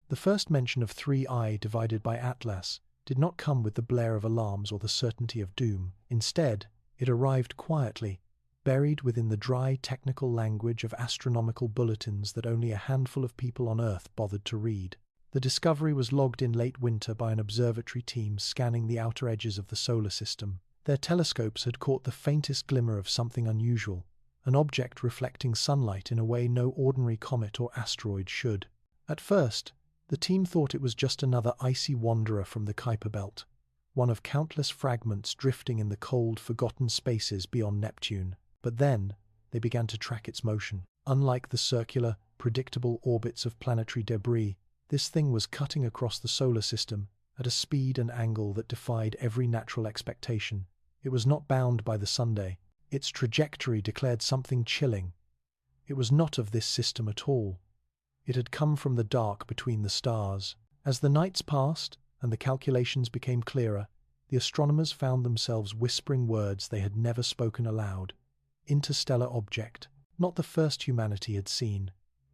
The first mention of 3I divided by Atlas did not come with the blare of alarms or the certainty of doom. Instead, it arrived quietly, buried within the dry technical language of astronomical bulletins that only a handful of people on Earth bothered to read. The discovery was logged in late winter by an observatory team scanning the outer edges of the solar system. Their telescopes had caught the faintest glimmer of something unusual, an object reflecting sunlight in a way no ordinary comet or asteroid should. At first, the team thought it was just another icy wanderer from the Kuiper Belt, one of countless fragments drifting in the cold, forgotten spaces beyond Neptune. But then, they began to track its motion. Unlike the circular, predictable orbits of planetary debris, this thing was cutting across the solar system at a speed and angle that defied every natural expectation. It was not bound by the Sunday. Its trajectory declared something chilling. It was not of this system at all. It had come from the dark between the stars. As the nights passed and the calculations became clearer, the astronomers found themselves whispering words they had never spoken aloud. Interstellar object. Not the first humanity had seen.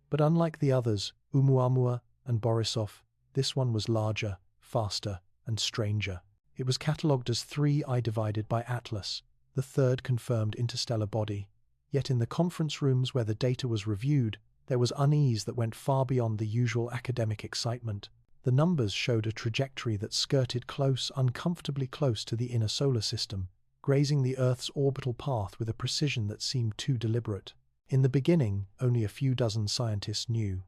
But unlike the others, Oumuamua and Borisov, this one was larger, faster, and stranger. It was catalogued as 3I divided by Atlas, the third confirmed interstellar body. Yet in the conference rooms where the data was reviewed, there was unease that went far beyond the usual academic excitement. The numbers showed a trajectory that skirted close, uncomfortably close to the inner solar system, grazing the Earth's orbital path with a precision that seemed too deliberate. In the beginning, only a few dozen scientists knew.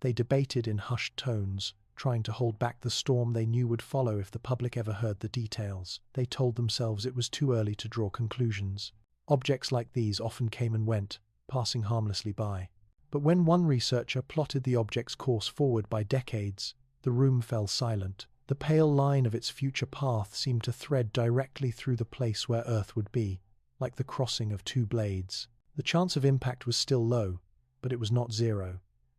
They debated in hushed tones, trying to hold back the storm they knew would follow if the public ever heard the details. They told themselves it was too early to draw conclusions. Objects like these often came and went, passing harmlessly by. But when one researcher plotted the object's course forward by decades, the room fell silent. The pale line of its future path seemed to thread directly through the place where Earth would be, like the crossing of two blades. The chance of impact was still low, but it was not zero.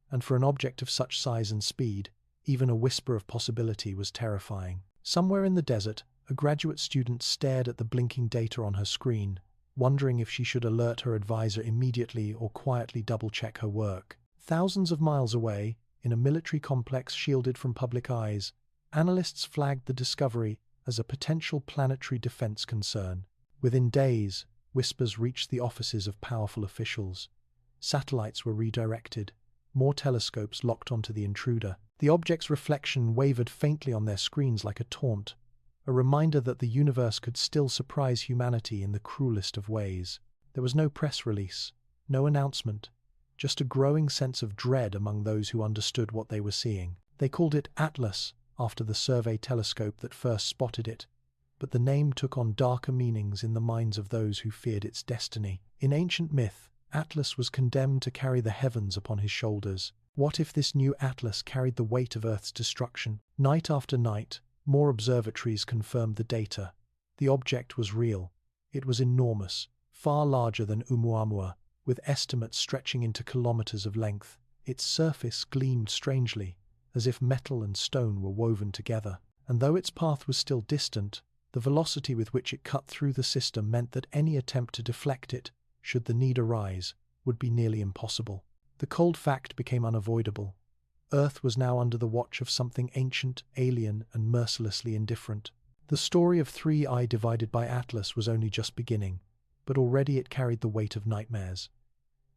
And for an object of such size and speed, even a whisper of possibility was terrifying. Somewhere in the desert, a graduate student stared at the blinking data on her screen, wondering if she should alert her advisor immediately or quietly double-check her work. Thousands of miles away, in a military complex shielded from public eyes, analysts flagged the discovery as a potential planetary defense concern. Within days, whispers reached the offices of powerful officials. Satellites were redirected. More telescopes locked onto the intruder. The object's reflection wavered faintly on their screens like a taunt, a reminder that the universe could still surprise humanity in the cruelest of ways. There was no press release, no announcement, just a growing sense of dread among those who understood what they were seeing. They called it Atlas, after the survey telescope that first spotted it, but the name took on darker meanings in the minds of those who feared its destiny. In ancient myth, Atlas was condemned to carry the heavens upon his shoulders. What if this new Atlas carried the weight of Earth's destruction? Night after night, more observatories confirmed the data. The object was real. It was enormous, far larger than Oumuamua, with estimates stretching into kilometers of length. Its surface gleamed strangely, as if metal and stone were woven together. And though its path was still distant, the velocity with which it cut through the system meant that any attempt to deflect it, should the need arise, would be nearly impossible. The cold fact became unavoidable. Earth was now under the watch of something ancient, alien, and mercilessly indifferent. The story of 3I divided by Atlas was only just beginning, but already it carried the weight of nightmares.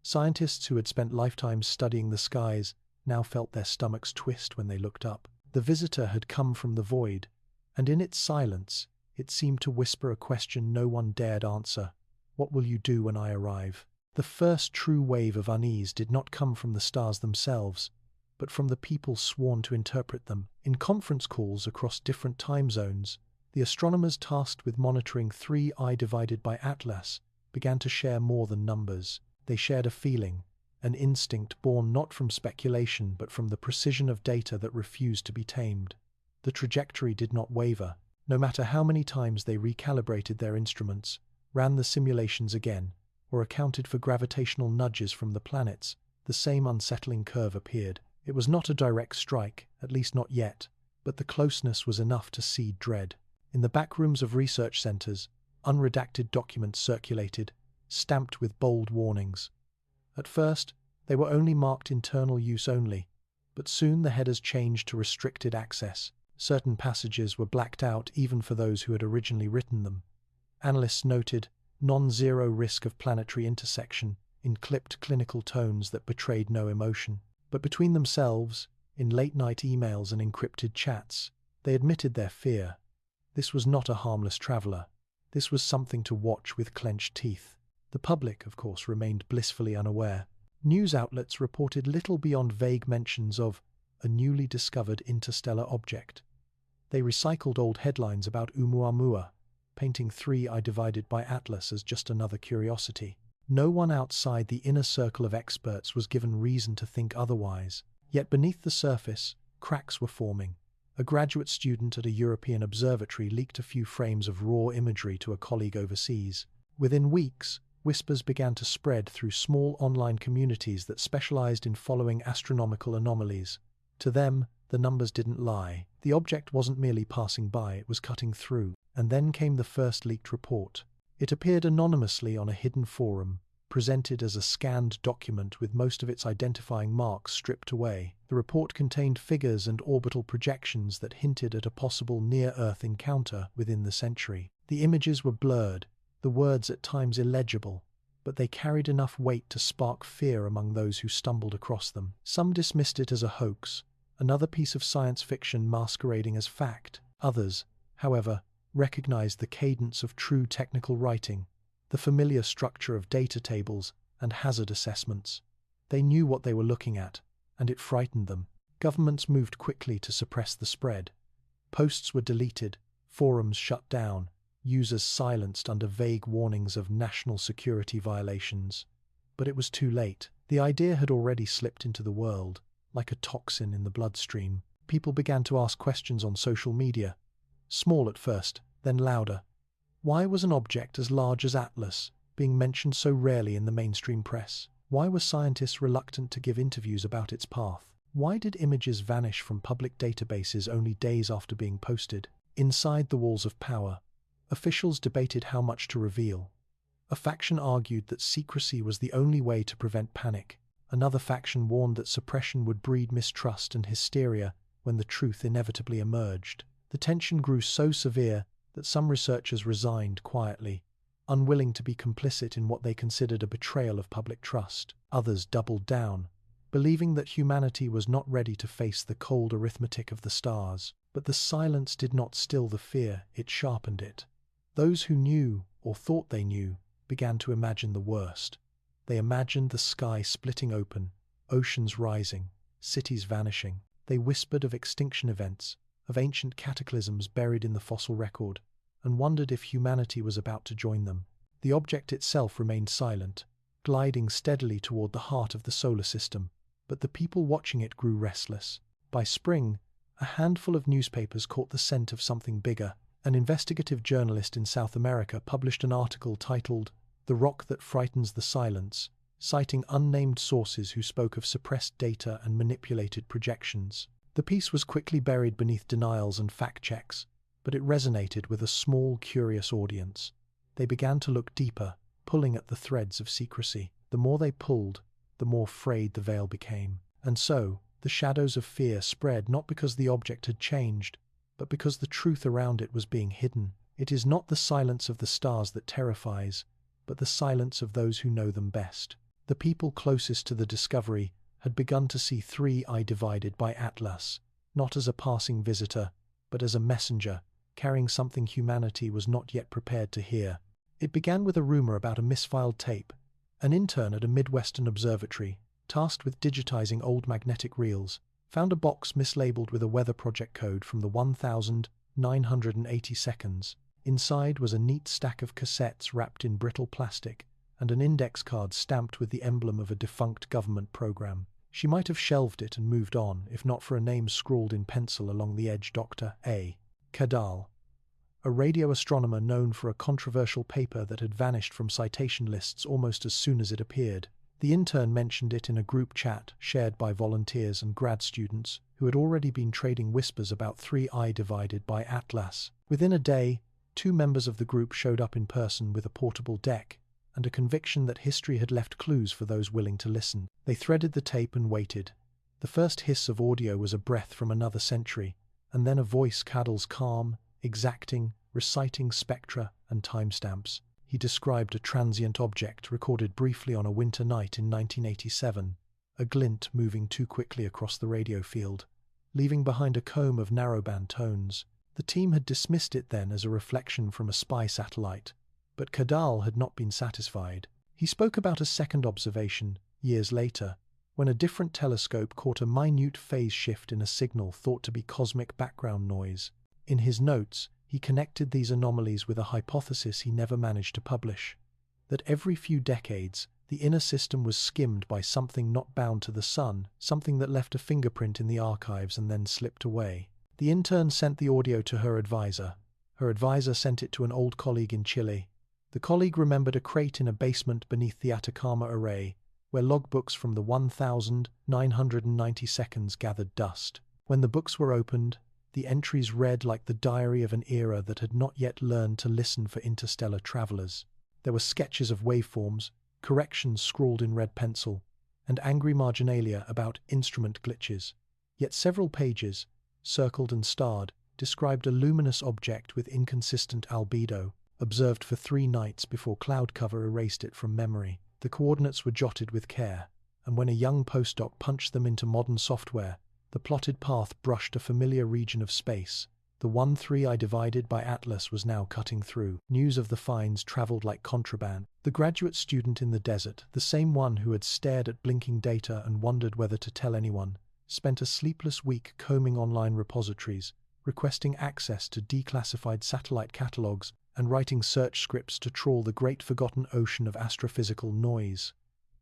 Scientists who had spent lifetimes studying the skies now felt their stomachs twist when they looked up. The visitor had come from the void, and in its silence, it seemed to whisper a question no one dared answer. What will you do when I arrive? The first true wave of unease did not come from the stars themselves, but from the people sworn to interpret them. In conference calls across different time zones, the astronomers tasked with monitoring 3I divided by Atlas began to share more than numbers. They shared a feeling, an instinct born not from speculation but from the precision of data that refused to be tamed. The trajectory did not waver. No matter how many times they recalibrated their instruments, ran the simulations again, or accounted for gravitational nudges from the planets, the same unsettling curve appeared. It was not a direct strike, at least not yet, but the closeness was enough to seed dread. In the back rooms of research centers, unredacted documents circulated, stamped with bold warnings. At first, they were only marked internal use only, But soon the headers changed to restricted access. Certain passages were blacked out even for those who had originally written them. Analysts noted non-zero risk of planetary intersection in clipped clinical tones that betrayed no emotion. But between themselves, in late-night emails and encrypted chats, they admitted their fear. This was not a harmless traveler. This was something to watch with clenched teeth. The public, of course, remained blissfully unaware. News outlets reported little beyond vague mentions of a newly discovered interstellar object. They recycled old headlines about Oumuamua, painting 3I divided by Atlas as just another curiosity. No one outside the inner circle of experts was given reason to think otherwise. Yet beneath the surface, cracks were forming. A graduate student at a European observatory leaked a few frames of raw imagery to a colleague overseas. Within weeks, whispers began to spread through small online communities that specialized in following astronomical anomalies. To them, the numbers didn't lie. The object wasn't merely passing by, it was cutting through. And then came the first leaked report. It appeared anonymously on a hidden forum, presented as a scanned document with most of its identifying marks stripped away. The report contained figures and orbital projections that hinted at a possible near-Earth encounter within the century. The images were blurred, the words at times illegible, but they carried enough weight to spark fear among those who stumbled across them. Some dismissed it as a hoax, another piece of science fiction masquerading as fact. Others, however, recognized the cadence of true technical writing, the familiar structure of data tables and hazard assessments. They knew what they were looking at, and it frightened them. Governments moved quickly to suppress the spread. Posts were deleted, forums shut down, users silenced under vague warnings of national security violations. But it was too late. The idea had already slipped into the world, like a toxin in the bloodstream. People began to ask questions on social media. Small at first, then louder. Why was an object as large as Atlas being mentioned so rarely in the mainstream press? Why were scientists reluctant to give interviews about its path? Why did images vanish from public databases only days after being posted? Inside the walls of power, officials debated how much to reveal. A faction argued that secrecy was the only way to prevent panic. Another faction warned that suppression would breed mistrust and hysteria when the truth inevitably emerged. The tension grew so severe that some researchers resigned quietly, unwilling to be complicit in what they considered a betrayal of public trust. Others doubled down, believing that humanity was not ready to face the cold arithmetic of the stars. But the silence did not still the fear, it sharpened it. Those who knew, or thought they knew, began to imagine the worst. They imagined the sky splitting open, oceans rising, cities vanishing. They whispered of extinction events, of ancient cataclysms buried in the fossil record, and wondered if humanity was about to join them. The object itself remained silent, gliding steadily toward the heart of the solar system, but the people watching it grew restless. By spring, a handful of newspapers caught the scent of something bigger. An investigative journalist in South America published an article titled "The Rock That Frightens the Silence," citing unnamed sources who spoke of suppressed data and manipulated projections. The piece was quickly buried beneath denials and fact-checks, but it resonated with a small, curious audience. They began to look deeper, pulling at the threads of secrecy. The more they pulled, the more frayed the veil became. And so, the shadows of fear spread not because the object had changed, but because the truth around it was being hidden. It is not the silence of the stars that terrifies, but the silence of those who know them best. The people closest to the discovery had begun to see 3I divided by Atlas, not as a passing visitor, but as a messenger, carrying something humanity was not yet prepared to hear. It began with a rumor about a misfiled tape. An intern at a Midwestern observatory, tasked with digitizing old magnetic reels, found a box mislabeled with a weather project code from the 1980 seconds. Inside was a neat stack of cassettes wrapped in brittle plastic, and an index card stamped with the emblem of a defunct government program. She might have shelved it and moved on, if not for a name scrawled in pencil along the edge: Dr. A. Kadal, a radio astronomer known for a controversial paper that had vanished from citation lists almost as soon as it appeared. The intern mentioned it in a group chat shared by volunteers and grad students who had already been trading whispers about 3I divided by Atlas. Within a day, 2 members of the group showed up in person with a portable deck and a conviction that history had left clues for those willing to listen. They threaded the tape and waited. The first hiss of audio was a breath from another century, and then a voice Cadell's calm, exacting, reciting spectra and timestamps. He described a transient object recorded briefly on a winter night in 1987, a glint moving too quickly across the radio field, leaving behind a comb of narrowband tones. The team had dismissed it then as a reflection from a spy satellite, but Cadell had not been satisfied. He spoke about a second observation, years later, when a different telescope caught a minute phase shift in a signal thought to be cosmic background noise. In his notes, he connected these anomalies with a hypothesis he never managed to publish: that every few decades, the inner system was skimmed by something not bound to the sun, something that left a fingerprint in the archives and then slipped away. The intern sent the audio to her advisor. Her advisor sent it to an old colleague in Chile. The colleague remembered a crate in a basement beneath the Atacama Array, where logbooks from the 1,990 seconds gathered dust. When the books were opened, the entries read like the diary of an era that had not yet learned to listen for interstellar travelers. There were sketches of waveforms, corrections scrawled in red pencil, and angry marginalia about instrument glitches. Yet several pages, circled and starred, described a luminous object with inconsistent albedo, observed for 3 nights before cloud cover erased it from memory. The coordinates were jotted with care, and when a young postdoc punched them into modern software, the plotted path brushed a familiar region of space. The 1-3I divided by Atlas was now cutting through. News of the finds traveled like contraband. The graduate student in the desert, the same one who had stared at blinking data and wondered whether to tell anyone, spent a sleepless week combing online repositories, requesting access to declassified satellite catalogs and writing search scripts to trawl the great forgotten ocean of astrophysical noise.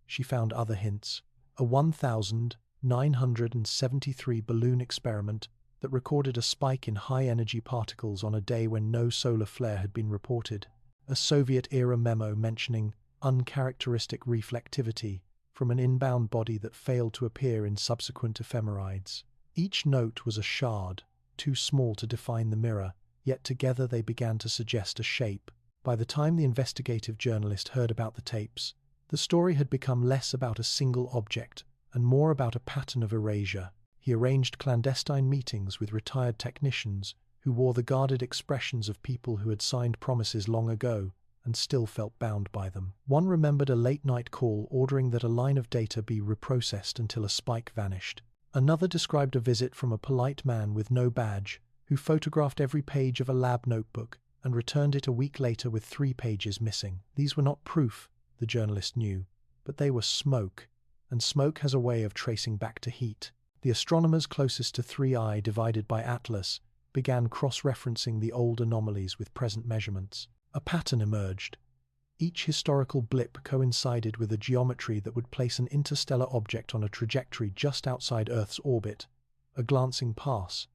She found other hints. A 1,973 balloon experiment that recorded a spike in high-energy particles on a day when no solar flare had been reported. A Soviet-era memo mentioning uncharacteristic reflectivity from an inbound body that failed to appear in subsequent ephemerides. Each note was a shard, too small to define the mirror, yet together they began to suggest a shape. By the time the investigative journalist heard about the tapes, the story had become less about a single object and more about a pattern of erasure. He arranged clandestine meetings with retired technicians who wore the guarded expressions of people who had signed promises long ago and still felt bound by them. One remembered a late-night call ordering that a line of data be reprocessed until a spike vanished. Another described a visit from a polite man with no badge who photographed every page of a lab notebook and returned it a week later with 3 pages missing. These were not proof, the journalist knew, but they were smoke, and smoke has a way of tracing back to heat. The astronomers closest to 3I divided by Atlas began cross-referencing the old anomalies with present measurements. A pattern emerged. Each historical blip coincided with a geometry that would place an interstellar object on a trajectory just outside Earth's orbit, a glancing pass,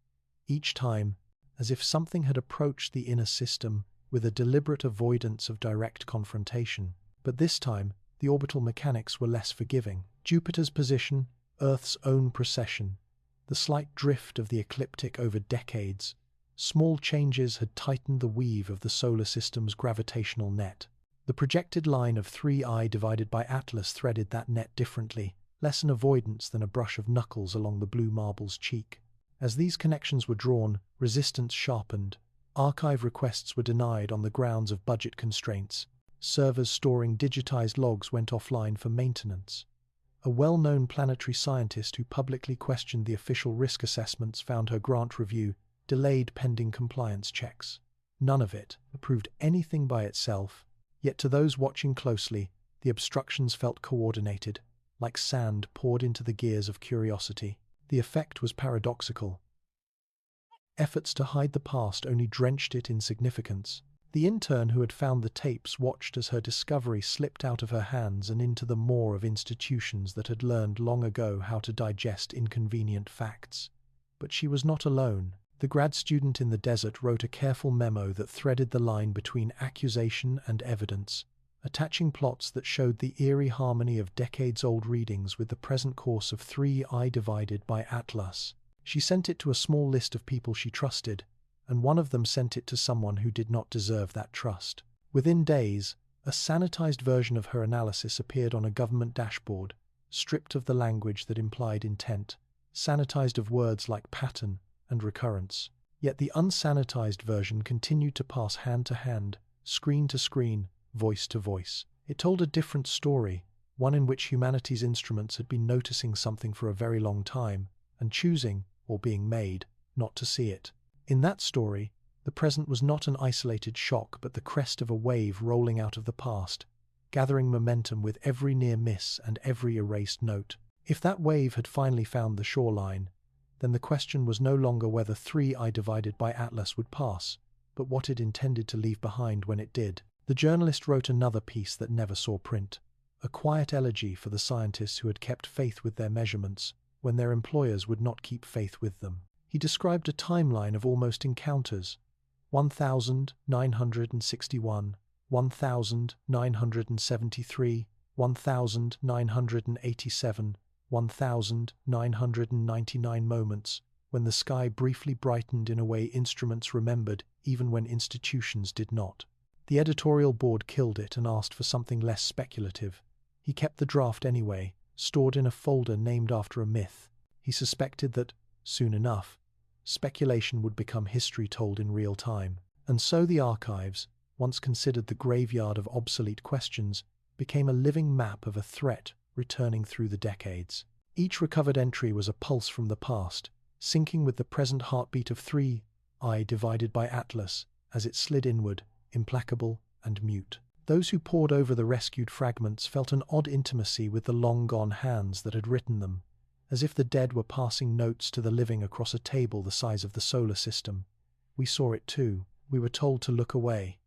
each time as if something had approached the inner system with a deliberate avoidance of direct confrontation. But this time, the orbital mechanics were less forgiving. Jupiter's position, Earth's own precession, the slight drift of the ecliptic over decades, small changes had tightened the weave of the solar system's gravitational net. The projected line of 3I divided by Atlas threaded that net differently, less an avoidance than a brush of knuckles along the blue marble's cheek. As these connections were drawn, resistance sharpened. Archive requests were denied on the grounds of budget constraints. Servers storing digitized logs went offline for maintenance. A well-known planetary scientist who publicly questioned the official risk assessments found her grant review delayed pending compliance checks. None of it proved anything by itself, yet to those watching closely, the obstructions felt coordinated, like sand poured into the gears of curiosity. The effect was paradoxical. Efforts to hide the past only drenched it in significance. The intern who had found the tapes watched as her discovery slipped out of her hands and into the maw of institutions that had learned long ago how to digest inconvenient facts. But she was not alone. The grad student in the desert wrote a careful memo that threaded the line between accusation and evidence, attaching plots that showed the eerie harmony of decades-old readings with the present course of 3I divided by Atlas. She sent it to a small list of people she trusted, and one of them sent it to someone who did not deserve that trust. Within days, a sanitized version of her analysis appeared on a government dashboard, stripped of the language that implied intent, sanitized of words like pattern and recurrence. Yet the unsanitized version continued to pass hand to hand, screen to screen, voice to voice. It told a different story, one in which humanity's instruments had been noticing something for a very long time, and choosing, or being made, not to see it. In that story, the present was not an isolated shock but the crest of a wave rolling out of the past, gathering momentum with every near miss and every erased note. If that wave had finally found the shoreline, then the question was no longer whether 3I divided by Atlas would pass, but what it intended to leave behind when it did. The journalist wrote another piece that never saw print, a quiet elegy for the scientists who had kept faith with their measurements when their employers would not keep faith with them. He described a timeline of almost encounters: 1961, 1973, 1987, 1999 moments when the sky briefly brightened in a way instruments remembered even when institutions did not. The editorial board killed it and asked for something less speculative. He kept the draft anyway, stored in a folder named after a myth. He suspected that, soon enough, speculation would become history told in real time. And so the archives, once considered the graveyard of obsolete questions, became a living map of a threat returning through the decades. Each recovered entry was a pulse from the past, syncing with the present heartbeat of 3I divided by Atlas as it slid inward, implacable and mute. Those who pored over the rescued fragments felt an odd intimacy with the long-gone hands that had written them, as if the dead were passing notes to the living across a table the size of the solar system. We saw it too. We were told to look away.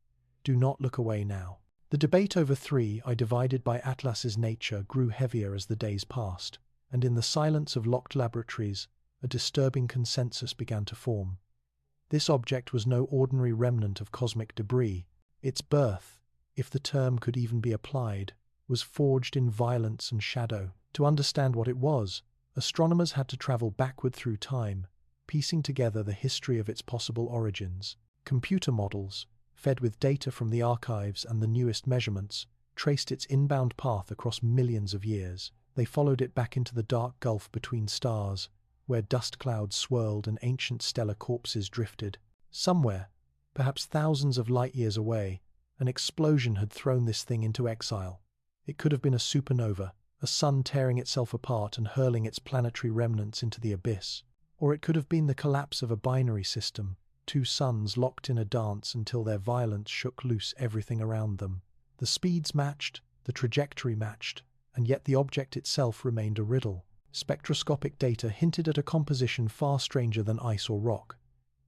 Do not look away now. The debate over 3I divided by Atlas's nature grew heavier as the days passed, and in the silence of locked laboratories, a disturbing consensus began to form. This object was no ordinary remnant of cosmic debris. Its birth, if the term could even be applied, was forged in violence and shadow. To understand what it was, astronomers had to travel backward through time, piecing together the history of its possible origins. Computer models, fed with data from the archives and the newest measurements, traced its inbound path across millions of years. They followed it back into the dark gulf between stars, where dust clouds swirled and ancient stellar corpses drifted. Somewhere, perhaps thousands of light-years away, an explosion had thrown this thing into exile. It could have been a supernova, a sun tearing itself apart and hurling its planetary remnants into the abyss. Or it could have been the collapse of a binary system, two suns locked in a dance until their violence shook loose everything around them. The speeds matched, the trajectory matched, and yet the object itself remained a riddle. Spectroscopic data hinted at a composition far stranger than ice or rock.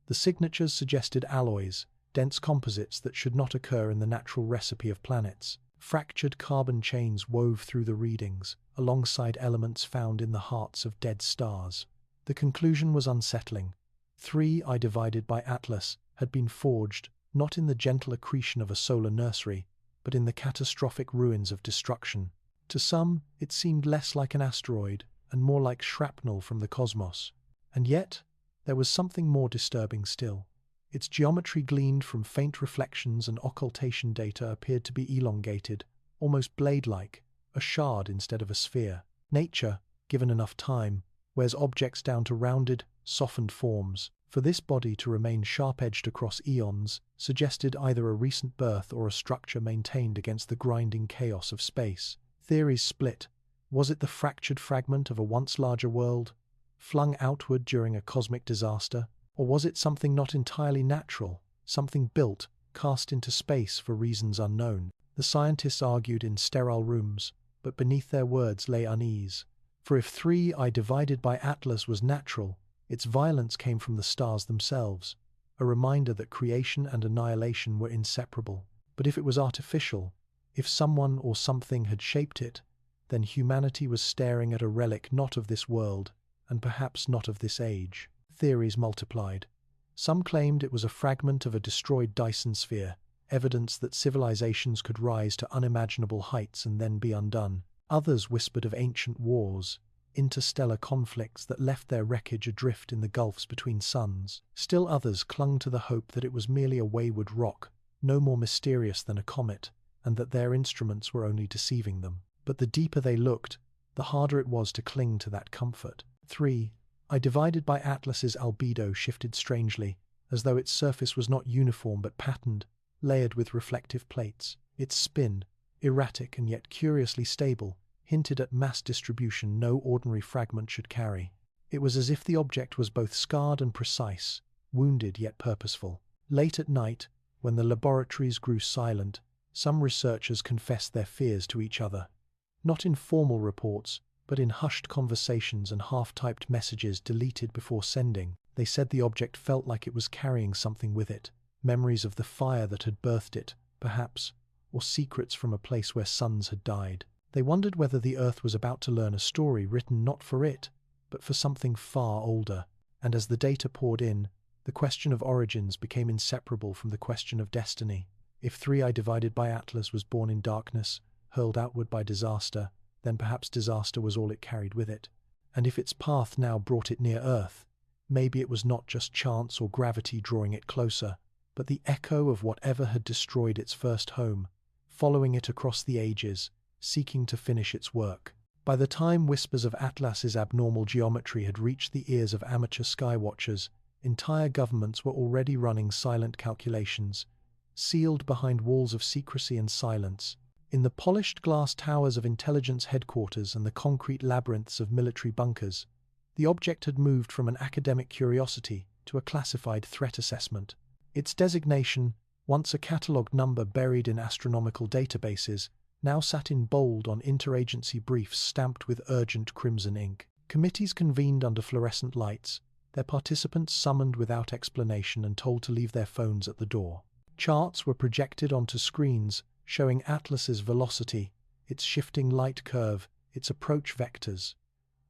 The signatures suggested alloys, dense composites that should not occur in the natural recipe of planets. Fractured carbon chains wove through the readings, alongside elements found in the hearts of dead stars. The conclusion was unsettling. 3I divided by Atlas had been forged not in the gentle accretion of a solar nursery, but in the catastrophic ruins of destruction. To some, it seemed less like an asteroid and more like shrapnel from the cosmos. And yet, there was something more disturbing still. Its geometry gleaned from faint reflections and occultation data appeared to be elongated, almost blade-like, a shard instead of a sphere. Nature, given enough time, wears objects down to rounded, softened forms. For this body to remain sharp-edged across eons suggested either a recent birth or a structure maintained against the grinding chaos of space. Theories split. Was it the fractured fragment of a once larger world, flung outward during a cosmic disaster? Or was it something not entirely natural, something built, cast into space for reasons unknown? The scientists argued in sterile rooms, but beneath their words lay unease. For if 3I divided by Atlas was natural, its violence came from the stars themselves, a reminder that creation and annihilation were inseparable. But if it was artificial, if someone or something had shaped it, then humanity was staring at a relic not of this world, and perhaps not of this age. Theories multiplied. Some claimed it was a fragment of a destroyed Dyson sphere, evidence that civilizations could rise to unimaginable heights and then be undone. Others whispered of ancient wars, interstellar conflicts that left their wreckage adrift in the gulfs between suns. Still others clung to the hope that it was merely a wayward rock, no more mysterious than a comet, and that their instruments were only deceiving them. But the deeper they looked, the harder it was to cling to that comfort. 3 I divided by Atlas's albedo shifted strangely, as though its surface was not uniform but patterned, layered with reflective plates. Its spin, erratic and yet curiously stable, hinted at mass distribution no ordinary fragment should carry. It was as if the object was both scarred and precise, wounded yet purposeful. Late at night, when the laboratories grew silent, some researchers confessed their fears to each other. Not in formal reports, but in hushed conversations and half-typed messages deleted before sending, they said the object felt like it was carrying something with it. Memories of the fire that had birthed it, perhaps, or secrets from a place where suns had died. They wondered whether the Earth was about to learn a story written not for it, but for something far older. And as the data poured in, the question of origins became inseparable from the question of destiny. If 3i divided by Atlas was born in darkness, hurled outward by disaster, then perhaps disaster was all it carried with it. And if its path now brought it near Earth, maybe it was not just chance or gravity drawing it closer, but the echo of whatever had destroyed its first home, following it across the ages, seeking to finish its work. By the time whispers of Atlas's abnormal geometry had reached the ears of amateur skywatchers, entire governments were already running silent calculations, sealed behind walls of secrecy and silence. In the polished glass towers of intelligence headquarters and the concrete labyrinths of military bunkers, the object had moved from an academic curiosity to a classified threat assessment. Its designation, once a catalogued number buried in astronomical databases, now sat in bold on interagency briefs stamped with urgent crimson ink. Committees convened under fluorescent lights, their participants summoned without explanation and told to leave their phones at the door. Charts were projected onto screens, showing Atlas's velocity, its shifting light curve, its approach vectors.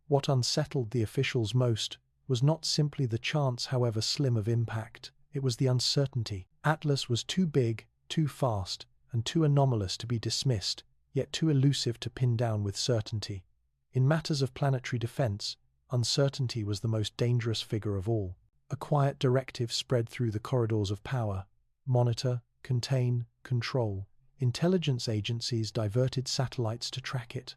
What unsettled the officials most was not simply the chance, however slim, of impact. It was the uncertainty. Atlas was too big, too fast, and too anomalous to be dismissed, yet too elusive to pin down with certainty. In matters of planetary defense, uncertainty was the most dangerous figure of all. A quiet directive spread through the corridors of power: monitor, contain, control. Intelligence agencies diverted satellites to track it.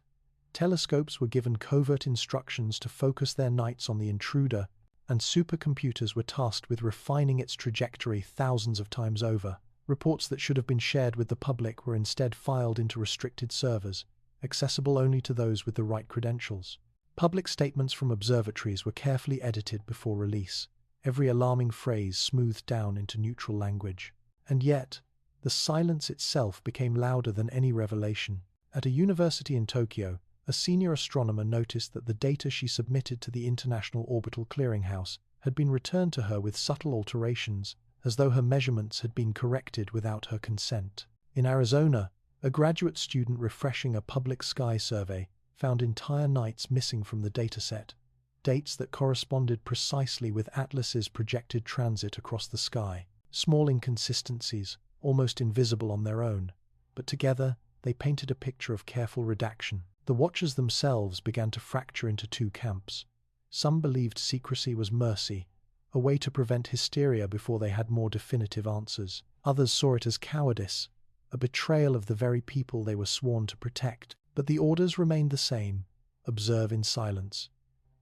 Telescopes were given covert instructions to focus their nights on the intruder, and supercomputers were tasked with refining its trajectory thousands of times over. Reports that should have been shared with the public were instead filed into restricted servers, accessible only to those with the right credentials. Public statements from observatories were carefully edited before release, every alarming phrase smoothed down into neutral language. And yet, the silence itself became louder than any revelation. At a university in Tokyo, a senior astronomer noticed that the data she submitted to the International Orbital Clearinghouse had been returned to her with subtle alterations, as though her measurements had been corrected without her consent. In Arizona, a graduate student refreshing a public sky survey found entire nights missing from the dataset, dates that corresponded precisely with Atlas's projected transit across the sky. Small inconsistencies, almost invisible on their own, but together they painted a picture of careful redaction. The watchers themselves began to fracture into two camps. Some believed secrecy was mercy, a way to prevent hysteria before they had more definitive answers. Others saw it as cowardice, a betrayal of the very people they were sworn to protect. But the orders remained the same: observe in silence.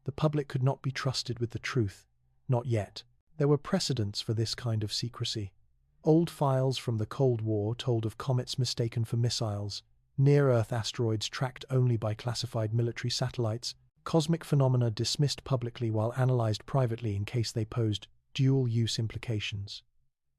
The public could not be trusted with the truth, not yet. There were precedents for this kind of secrecy. Old files from the Cold War told of comets mistaken for missiles, near-Earth asteroids tracked only by classified military satellites, cosmic phenomena dismissed publicly while analyzed privately in case they posed dual-use implications.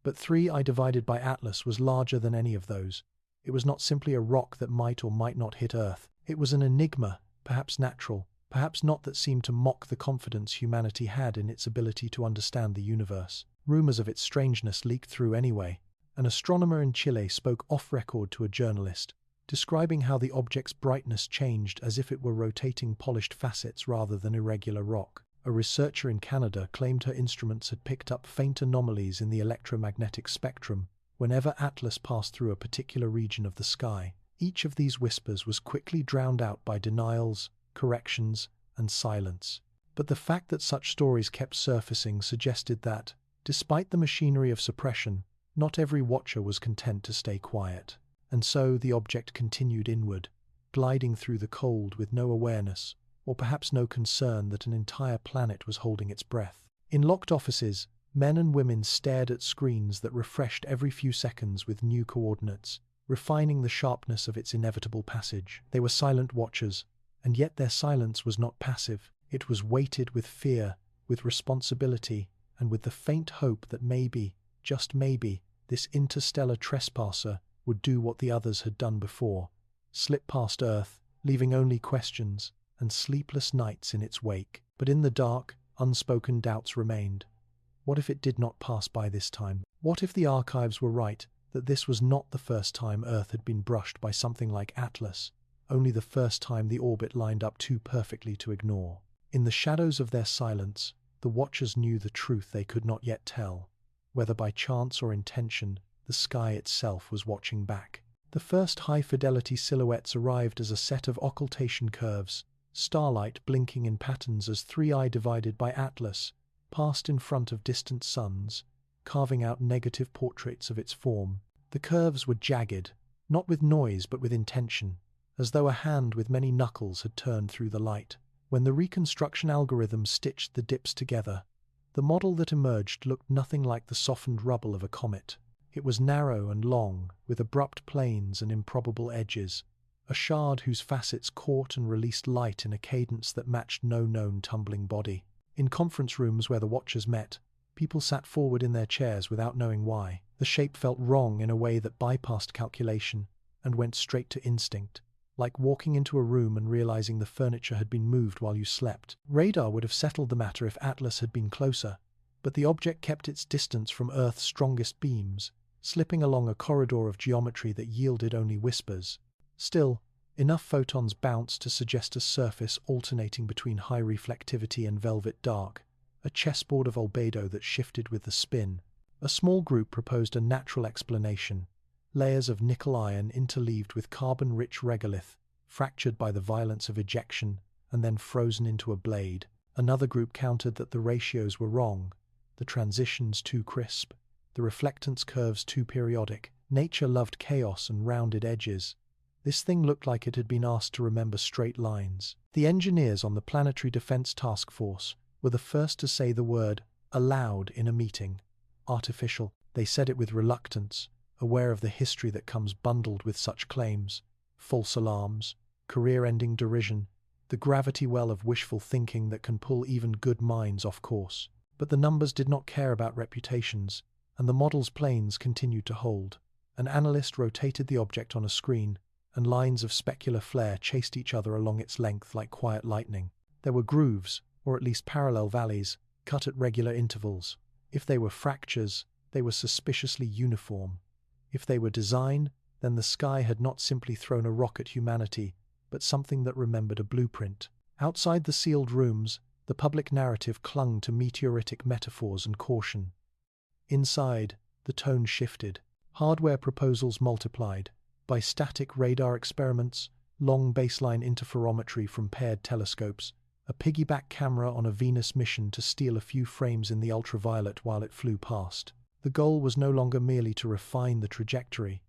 But 3i divided by Atlas was larger than any of those. It was not simply a rock that might or might not hit Earth. It was an enigma, perhaps natural, perhaps not, that seemed to mock the confidence humanity had in its ability to understand the universe. Rumors of its strangeness leaked through anyway. An astronomer in Chile spoke off-record to a journalist, describing how the object's brightness changed as if it were rotating polished facets rather than irregular rock. A researcher in Canada claimed her instruments had picked up faint anomalies in the electromagnetic spectrum whenever Atlas passed through a particular region of the sky. Each of these whispers was quickly drowned out by denials, corrections, and silence. But the fact that such stories kept surfacing suggested that, despite the machinery of suppression, not every watcher was content to stay quiet. And so the object continued inward, gliding through the cold with no awareness, or perhaps no concern that an entire planet was holding its breath. In locked offices, men and women stared at screens that refreshed every few seconds with new coordinates, refining the sharpness of its inevitable passage. They were silent watchers, and yet their silence was not passive. It was weighted with fear, with responsibility, and with the faint hope that maybe, just maybe, this interstellar trespasser would do what the others had done before, slip past Earth, leaving only questions and sleepless nights in its wake. But in the dark, unspoken doubts remained. What if it did not pass by this time? What if the archives were right, that this was not the first time Earth had been brushed by something like Atlas, only the first time the orbit lined up too perfectly to ignore? In the shadows of their silence, the watchers knew the truth they could not yet tell. Whether by chance or intention, the sky itself was watching back. The first high-fidelity silhouettes arrived as a set of occultation curves, starlight blinking in patterns as 3i divided by Atlas passed in front of distant suns, carving out negative portraits of its form. The curves were jagged, not with noise but with intention, as though a hand with many knuckles had turned through the light. When the reconstruction algorithm stitched the dips together, the model that emerged looked nothing like the softened rubble of a comet. It was narrow and long, with abrupt planes and improbable edges, a shard whose facets caught and released light in a cadence that matched no known tumbling body. In conference rooms where the watchers met, people sat forward in their chairs without knowing why. The shape felt wrong in a way that bypassed calculation and went straight to instinct, like walking into a room and realizing the furniture had been moved while you slept. Radar would have settled the matter if Atlas had been closer, but the object kept its distance from Earth's strongest beams, slipping along a corridor of geometry that yielded only whispers. Still, enough photons bounced to suggest a surface alternating between high reflectivity and velvet dark, a chessboard of albedo that shifted with the spin. A small group proposed a natural explanation: layers of nickel iron interleaved with carbon-rich regolith, fractured by the violence of ejection and then frozen into a blade. Another group countered that the ratios were wrong, the transitions too crisp, the reflectance curves too periodic. Nature loved chaos and rounded edges. This thing looked like it had been asked to remember straight lines. The engineers on the Planetary Defense Task Force were the first to say the word aloud in a meeting. Artificial. They said it with reluctance, aware of the history that comes bundled with such claims: false alarms, career-ending derision, the gravity well of wishful thinking that can pull even good minds off course. But the numbers did not care about reputations, and the model's planes continued to hold. An analyst rotated the object on a screen, and lines of specular flare chased each other along its length like quiet lightning. There were grooves, or at least parallel valleys, cut at regular intervals. If they were fractures, they were suspiciously uniform. If they were design, then the sky had not simply thrown a rock at humanity, but something that remembered a blueprint. Outside the sealed rooms, the public narrative clung to meteoritic metaphors and caution. Inside, the tone shifted. Hardware proposals multiplied. By static radar experiments, long baseline interferometry from paired telescopes, a piggyback camera on a Venus mission to steal a few frames in the ultraviolet while it flew past. The goal was no longer merely to refine the trajectory.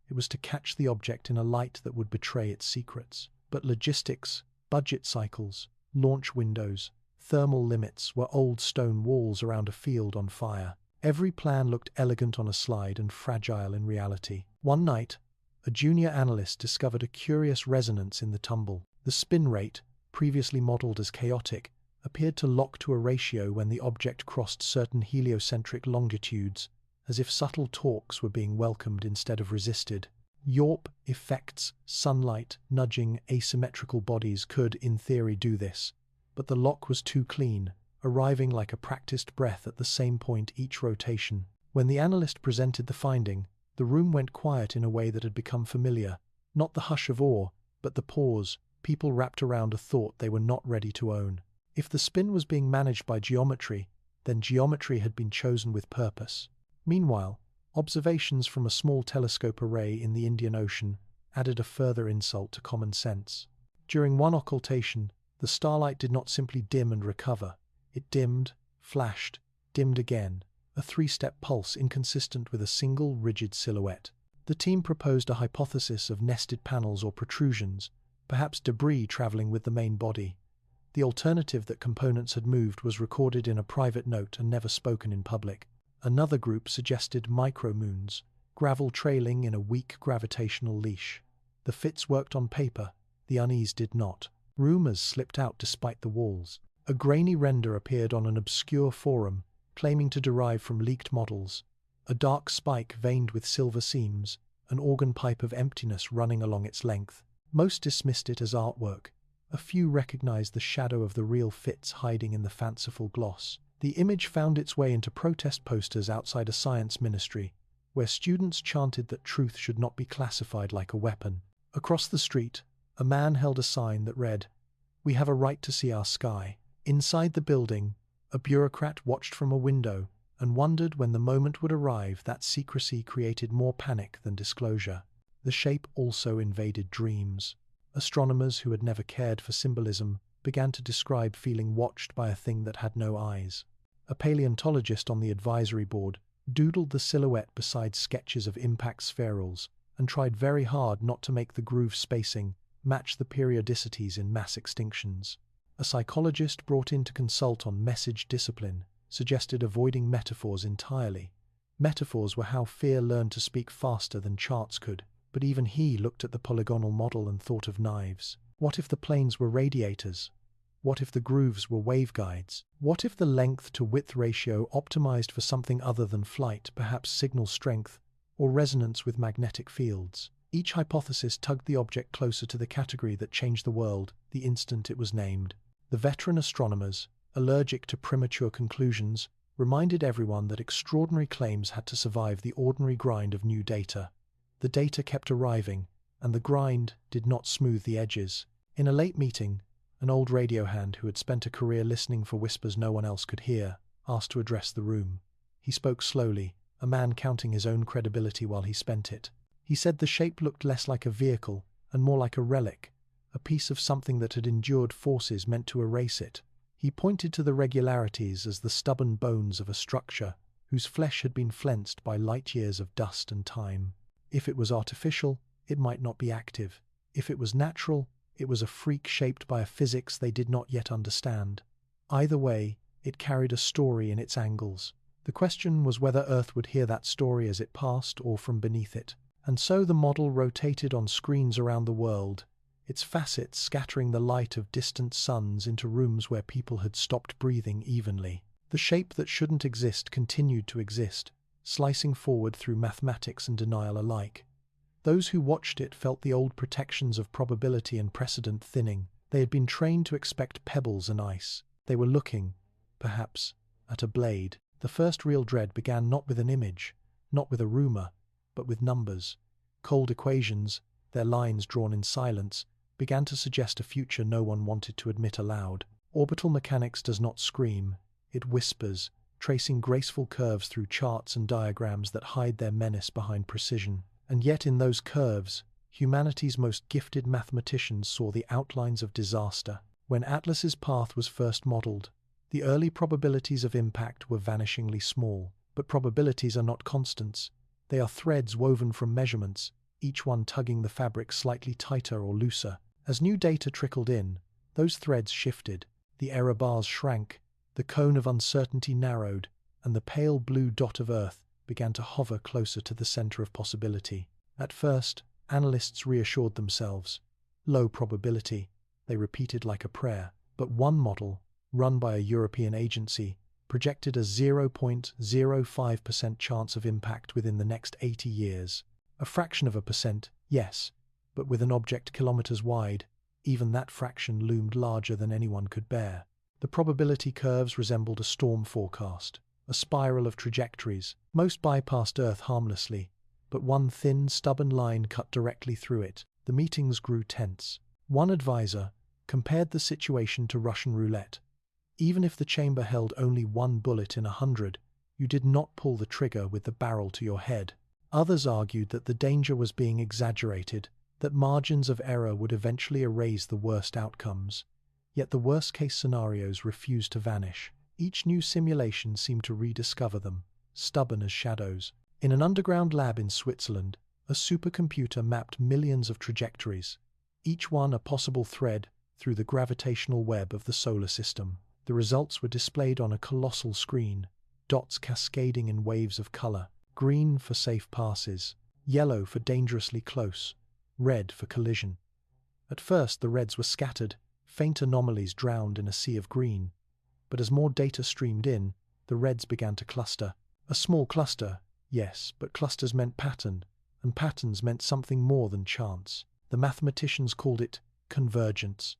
It was to catch the object in a light that would betray its secrets. But logistics, budget cycles, launch windows, thermal limits were old stone walls around a field on fire. Every plan looked elegant on a slide and fragile in reality. One night, a junior analyst discovered a curious resonance in the tumble. The spin rate, previously modeled as chaotic, appeared to lock to a ratio when the object crossed certain heliocentric longitudes, as if subtle torques were being welcomed instead of resisted. Yorp effects, sunlight, nudging, asymmetrical bodies could, in theory, do this, but the lock was too clean, arriving like a practiced breath at the same point each rotation. When the analyst presented the finding, the room went quiet in a way that had become familiar. Not the hush of awe, but the pause, people wrapped around a thought they were not ready to own. If the spin was being managed by geometry, then geometry had been chosen with purpose. Meanwhile, observations from a small telescope array in the Indian Ocean added a further insult to common sense. During one occultation, the starlight did not simply dim and recover. It dimmed, flashed, dimmed again, a three-step pulse inconsistent with a single rigid silhouette. The team proposed a hypothesis of nested panels or protrusions, perhaps debris traveling with the main body. The alternative that components had moved was recorded in a private note and never spoken in public. Another group suggested micromoons, gravel trailing in a weak gravitational leash. The fits worked on paper, the unease did not. Rumors slipped out despite the walls. A grainy render appeared on an obscure forum, claiming to derive from leaked models. A dark spike veined with silver seams, an organ pipe of emptiness running along its length. Most dismissed it as artwork. A few recognized the shadow of the real fits hiding in the fanciful gloss. The image found its way into protest posters outside a science ministry, where students chanted that truth should not be classified like a weapon. Across the street, a man held a sign that read, "We have a right to see our sky." Inside the building, a bureaucrat watched from a window and wondered when the moment would arrive that secrecy created more panic than disclosure. The shape also invaded dreams. Astronomers who had never cared for symbolism began to describe feeling watched by a thing that had no eyes. A paleontologist on the advisory board doodled the silhouette beside sketches of impact spherals and tried very hard not to make the groove spacing match the periodicities in mass extinctions. A psychologist brought in to consult on message discipline suggested avoiding metaphors entirely. Metaphors were how fear learned to speak faster than charts could, but even he looked at the polygonal model and thought of knives. What if the planes were radiators? What if the grooves were waveguides? What if the length-to-width ratio optimized for something other than flight, perhaps signal strength, or resonance with magnetic fields? Each hypothesis tugged the object closer to the category that changed the world the instant it was named. The veteran astronomers, allergic to premature conclusions, reminded everyone that extraordinary claims had to survive the ordinary grind of new data. The data kept arriving, and the grind did not smooth the edges. In a late meeting, an old radio hand who had spent a career listening for whispers no one else could hear asked to address the room. He spoke slowly, a man counting his own credibility while he spent it. He said the shape looked less like a vehicle and more like a relic, a piece of something that had endured forces meant to erase it. He pointed to the regularities as the stubborn bones of a structure whose flesh had been flensed by light years of dust and time. If it was artificial, it might not be active. If it was natural, it was a freak shaped by a physics they did not yet understand. Either way, it carried a story in its angles. The question was whether Earth would hear that story as it passed or from beneath it. And so the model rotated on screens around the world, its facets scattering the light of distant suns into rooms where people had stopped breathing evenly. The shape that shouldn't exist continued to exist, slicing forward through mathematics and denial alike. Those who watched it felt the old protections of probability and precedent thinning. They had been trained to expect pebbles and ice. They were looking, perhaps, at a blade. The first real dread began not with an image, not with a rumor, but with numbers. Cold equations, their lines drawn in silence, began to suggest a future no one wanted to admit aloud. Orbital mechanics does not scream, it whispers, tracing graceful curves through charts and diagrams that hide their menace behind precision. And yet in those curves, humanity's most gifted mathematicians saw the outlines of disaster. When Atlas's path was first modeled, the early probabilities of impact were vanishingly small. But probabilities are not constants. They are threads woven from measurements, each one tugging the fabric slightly tighter or looser. As new data trickled in, those threads shifted, the error bars shrank, the cone of uncertainty narrowed, and the pale blue dot of Earth began to hover closer to the center of possibility. At first, analysts reassured themselves. Low probability, they repeated like a prayer. But one model, run by a European agency, projected a 0.05% chance of impact within the next 80 years. A fraction of a percent, yes, but with an object kilometers wide, even that fraction loomed larger than anyone could bear. The probability curves resembled a storm forecast, a spiral of trajectories. Most bypassed Earth harmlessly, but one thin, stubborn line cut directly through it. The meetings grew tense. One advisor compared the situation to Russian roulette. Even if the chamber held only one bullet in 100, you did not pull the trigger with the barrel to your head. Others argued that the danger was being exaggerated, that margins of error would eventually erase the worst outcomes. Yet the worst-case scenarios refused to vanish. Each new simulation seemed to rediscover them, stubborn as shadows. In an underground lab in Switzerland, a supercomputer mapped millions of trajectories, each one a possible thread through the gravitational web of the solar system. The results were displayed on a colossal screen, dots cascading in waves of color: green for safe passes, yellow for dangerously close, red for collision. At first the reds were scattered, faint anomalies drowned in a sea of green. But as more data streamed in, the reds began to cluster. A small cluster, yes, but clusters meant pattern, and patterns meant something more than chance. The mathematicians called it convergence.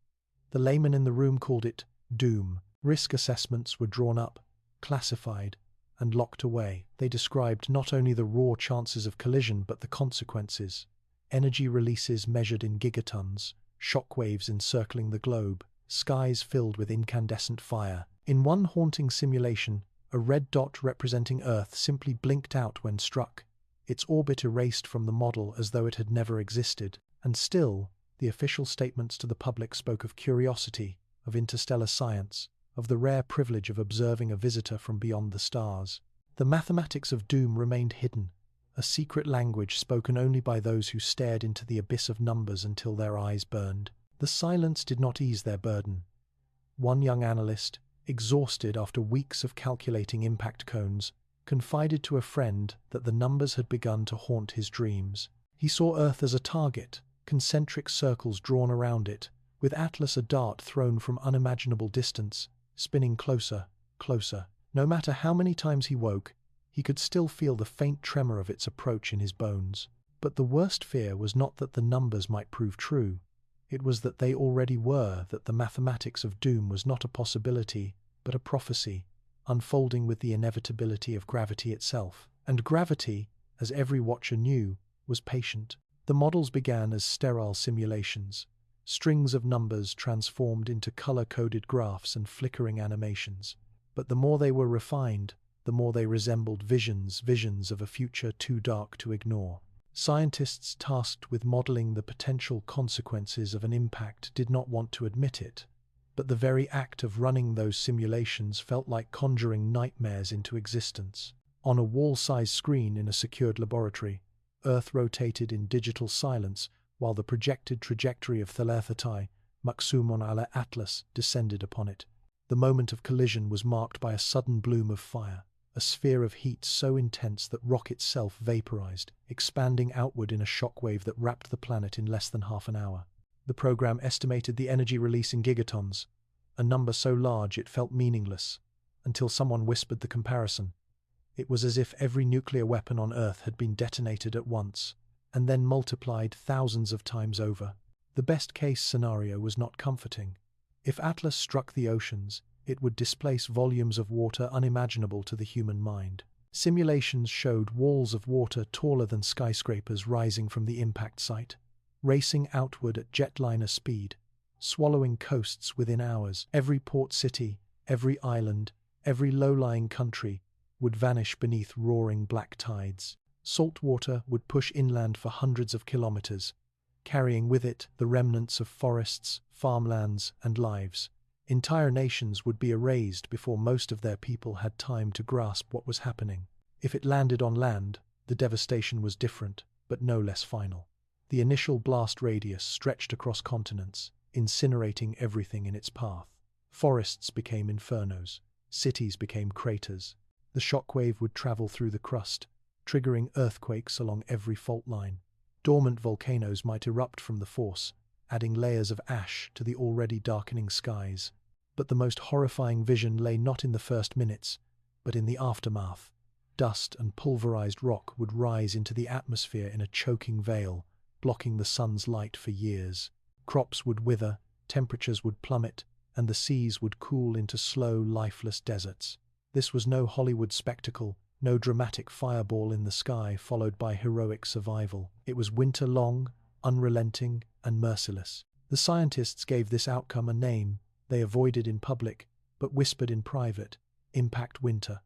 The layman in the room called it doom. Risk assessments were drawn up, classified, and locked away. They described not only the raw chances of collision but the consequences: energy releases measured in gigatons, shockwaves encircling the globe, skies filled with incandescent fire. In one haunting simulation, a red dot representing Earth simply blinked out when struck, its orbit erased from the model as though it had never existed. And still, the official statements to the public spoke of curiosity, of interstellar science, of the rare privilege of observing a visitor from beyond the stars. The mathematics of doom remained hidden, a secret language spoken only by those who stared into the abyss of numbers until their eyes burned. The silence did not ease their burden. One young analyst, exhausted after weeks of calculating impact cones, confided to a friend that the numbers had begun to haunt his dreams. He saw Earth as a target, concentric circles drawn around it, with Atlas a dart thrown from unimaginable distance, spinning closer, closer. No matter how many times he woke, he could still feel the faint tremor of its approach in his bones. But the worst fear was not that the numbers might prove true. It was that they already were, that the mathematics of doom was not a possibility, but a prophecy, unfolding with the inevitability of gravity itself. And gravity, as every watcher knew, was patient. The models began as sterile simulations, strings of numbers transformed into color-coded graphs and flickering animations. But the more they were refined, the more they resembled visions of a future too dark to ignore. Scientists tasked with modeling the potential consequences of an impact did not want to admit it, but the very act of running those simulations felt like conjuring nightmares into existence. On a wall-sized screen in a secured laboratory, Earth rotated in digital silence while the projected trajectory of Thalerthati, Maksumon ala Atlas, descended upon it. The moment of collision was marked by a sudden bloom of fire, a sphere of heat so intense that rock itself vaporized, expanding outward in a shockwave that wrapped the planet in less than half an hour. The program estimated the energy release in gigatons, a number so large it felt meaningless, until someone whispered the comparison. It was as if every nuclear weapon on Earth had been detonated at once, and then multiplied thousands of times over. The best-case scenario was not comforting. If Atlas struck the oceans, it would displace volumes of water unimaginable to the human mind. Simulations showed walls of water taller than skyscrapers rising from the impact site, racing outward at jetliner speed, swallowing coasts within hours. Every port city, every island, every low-lying country would vanish beneath roaring black tides. Salt water would push inland for hundreds of kilometers, carrying with it the remnants of forests, farmlands, and lives. Entire nations would be erased before most of their people had time to grasp what was happening. If it landed on land, the devastation was different, but no less final. The initial blast radius stretched across continents, incinerating everything in its path. Forests became infernos, cities became craters. The shockwave would travel through the crust, triggering earthquakes along every fault line. Dormant volcanoes might erupt from the force, adding layers of ash to the already darkening skies. But the most horrifying vision lay not in the first minutes, but in the aftermath. Dust and pulverized rock would rise into the atmosphere in a choking veil, blocking the sun's light for years. Crops would wither, temperatures would plummet, and the seas would cool into slow, lifeless deserts. This was no Hollywood spectacle, no dramatic fireball in the sky followed by heroic survival. It was winter-long, unrelenting, and merciless. The scientists gave this outcome a name they avoided in public, but whispered in private: Impact Winter.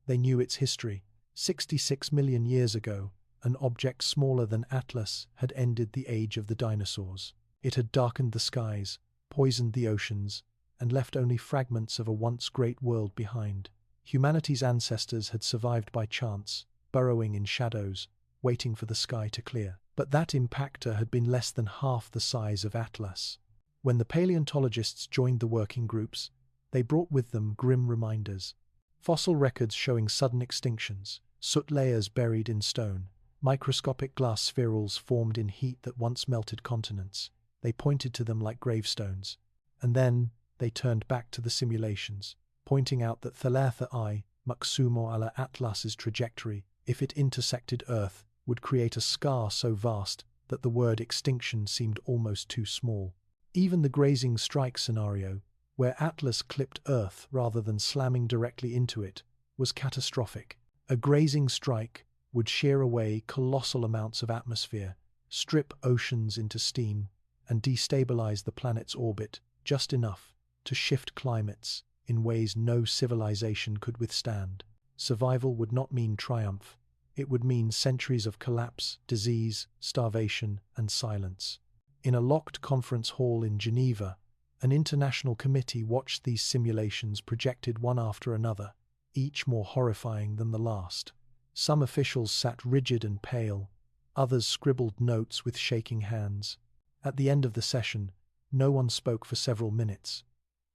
They knew its history. 66 million years ago, an object smaller than Atlas had ended the age of the dinosaurs. It had darkened the skies, poisoned the oceans, and left only fragments of a once great world behind. Humanity's ancestors had survived by chance, burrowing in shadows, waiting for the sky to clear. But that impactor had been less than half the size of Atlas. When the paleontologists joined the working groups, they brought with them grim reminders. Fossil records showing sudden extinctions, soot layers buried in stone, microscopic glass spherules formed in heat that once melted continents. They pointed to them like gravestones. And then they turned back to the simulations, pointing out that Thalatha I, Maksumo ala Atlas's trajectory, if it intersected Earth, would create a scar so vast that the word extinction seemed almost too small. Even the grazing strike scenario, where Atlas clipped Earth rather than slamming directly into it, was catastrophic. A grazing strike would shear away colossal amounts of atmosphere, strip oceans into steam, and destabilize the planet's orbit just enough to shift climates in ways no civilization could withstand. Survival would not mean triumph. It would mean centuries of collapse, disease, starvation, and silence. In a locked conference hall in Geneva, an international committee watched these simulations projected one after another, each more horrifying than the last. Some officials sat rigid and pale, others scribbled notes with shaking hands. At the end of the session, no one spoke for several minutes.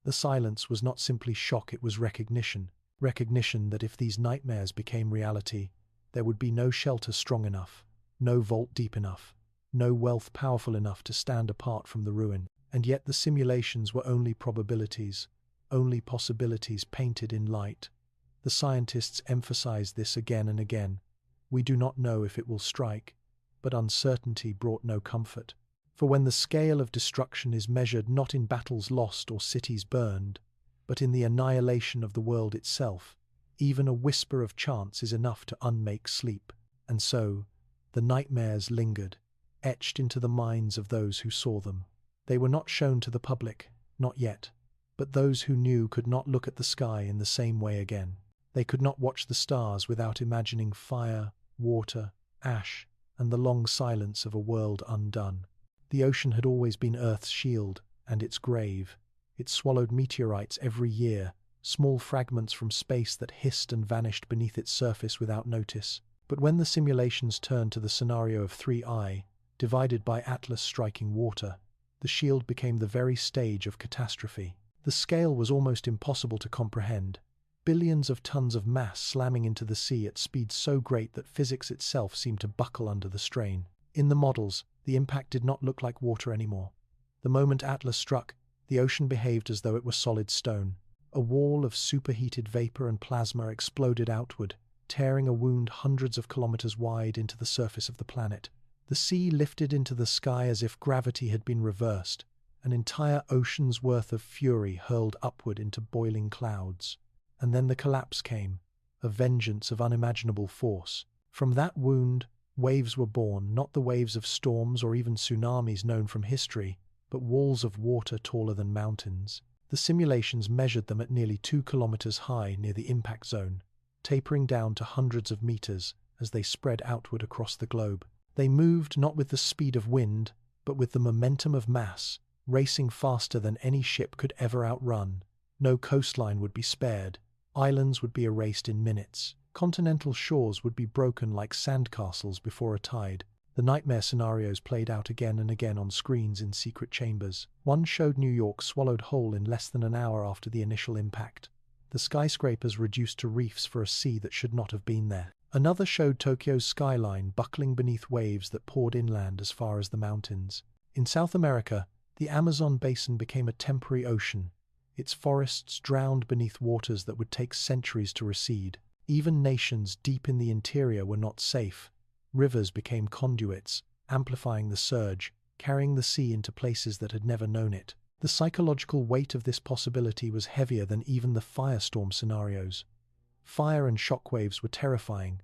The silence was not simply shock, it was recognition. Recognition that if these nightmares became reality, there would be no shelter strong enough, no vault deep enough, no wealth powerful enough to stand apart from the ruin. And yet the simulations were only probabilities, only possibilities painted in light. The scientists emphasized this again and again. We do not know if it will strike, but uncertainty brought no comfort. For when the scale of destruction is measured not in battles lost or cities burned, but in the annihilation of the world itself, even a whisper of chance is enough to unmake sleep. And so, the nightmares lingered, etched into the minds of those who saw them. They were not shown to the public, not yet, but those who knew could not look at the sky in the same way again. They could not watch the stars without imagining fire, water, ash, and the long silence of a world undone. The ocean had always been Earth's shield and its grave. It swallowed meteorites every year, small fragments from space that hissed and vanished beneath its surface without notice. But when the simulations turned to the scenario of 3I, divided by Atlas striking water, the shield became the very stage of catastrophe. The scale was almost impossible to comprehend. Billions of tons of mass slamming into the sea at speeds so great that physics itself seemed to buckle under the strain. In the models, the impact did not look like water anymore. The moment Atlas struck, the ocean behaved as though it were solid stone. A wall of superheated vapor and plasma exploded outward, tearing a wound hundreds of kilometers wide into the surface of the planet. The sea lifted into the sky as if gravity had been reversed, an entire ocean's worth of fury hurled upward into boiling clouds. And then the collapse came, a vengeance of unimaginable force. From that wound, waves were born, not the waves of storms or even tsunamis known from history, but walls of water taller than mountains. The simulations measured them at nearly 2 kilometers high near the impact zone, tapering down to hundreds of meters as they spread outward across the globe. They moved not with the speed of wind, but with the momentum of mass, racing faster than any ship could ever outrun. No coastline would be spared. Islands would be erased in minutes. Continental shores would be broken like sandcastles before a tide. The nightmare scenarios played out again and again on screens in secret chambers. One showed New York swallowed whole in less than an hour after the initial impact. The skyscrapers reduced to reefs for a sea that should not have been there. Another showed Tokyo's skyline buckling beneath waves that poured inland as far as the mountains. In South America, the Amazon basin became a temporary ocean, its forests drowned beneath waters that would take centuries to recede. Even nations deep in the interior were not safe. Rivers became conduits, amplifying the surge, carrying the sea into places that had never known it. The psychological weight of this possibility was heavier than even the firestorm scenarios. Fire and shockwaves were terrifying,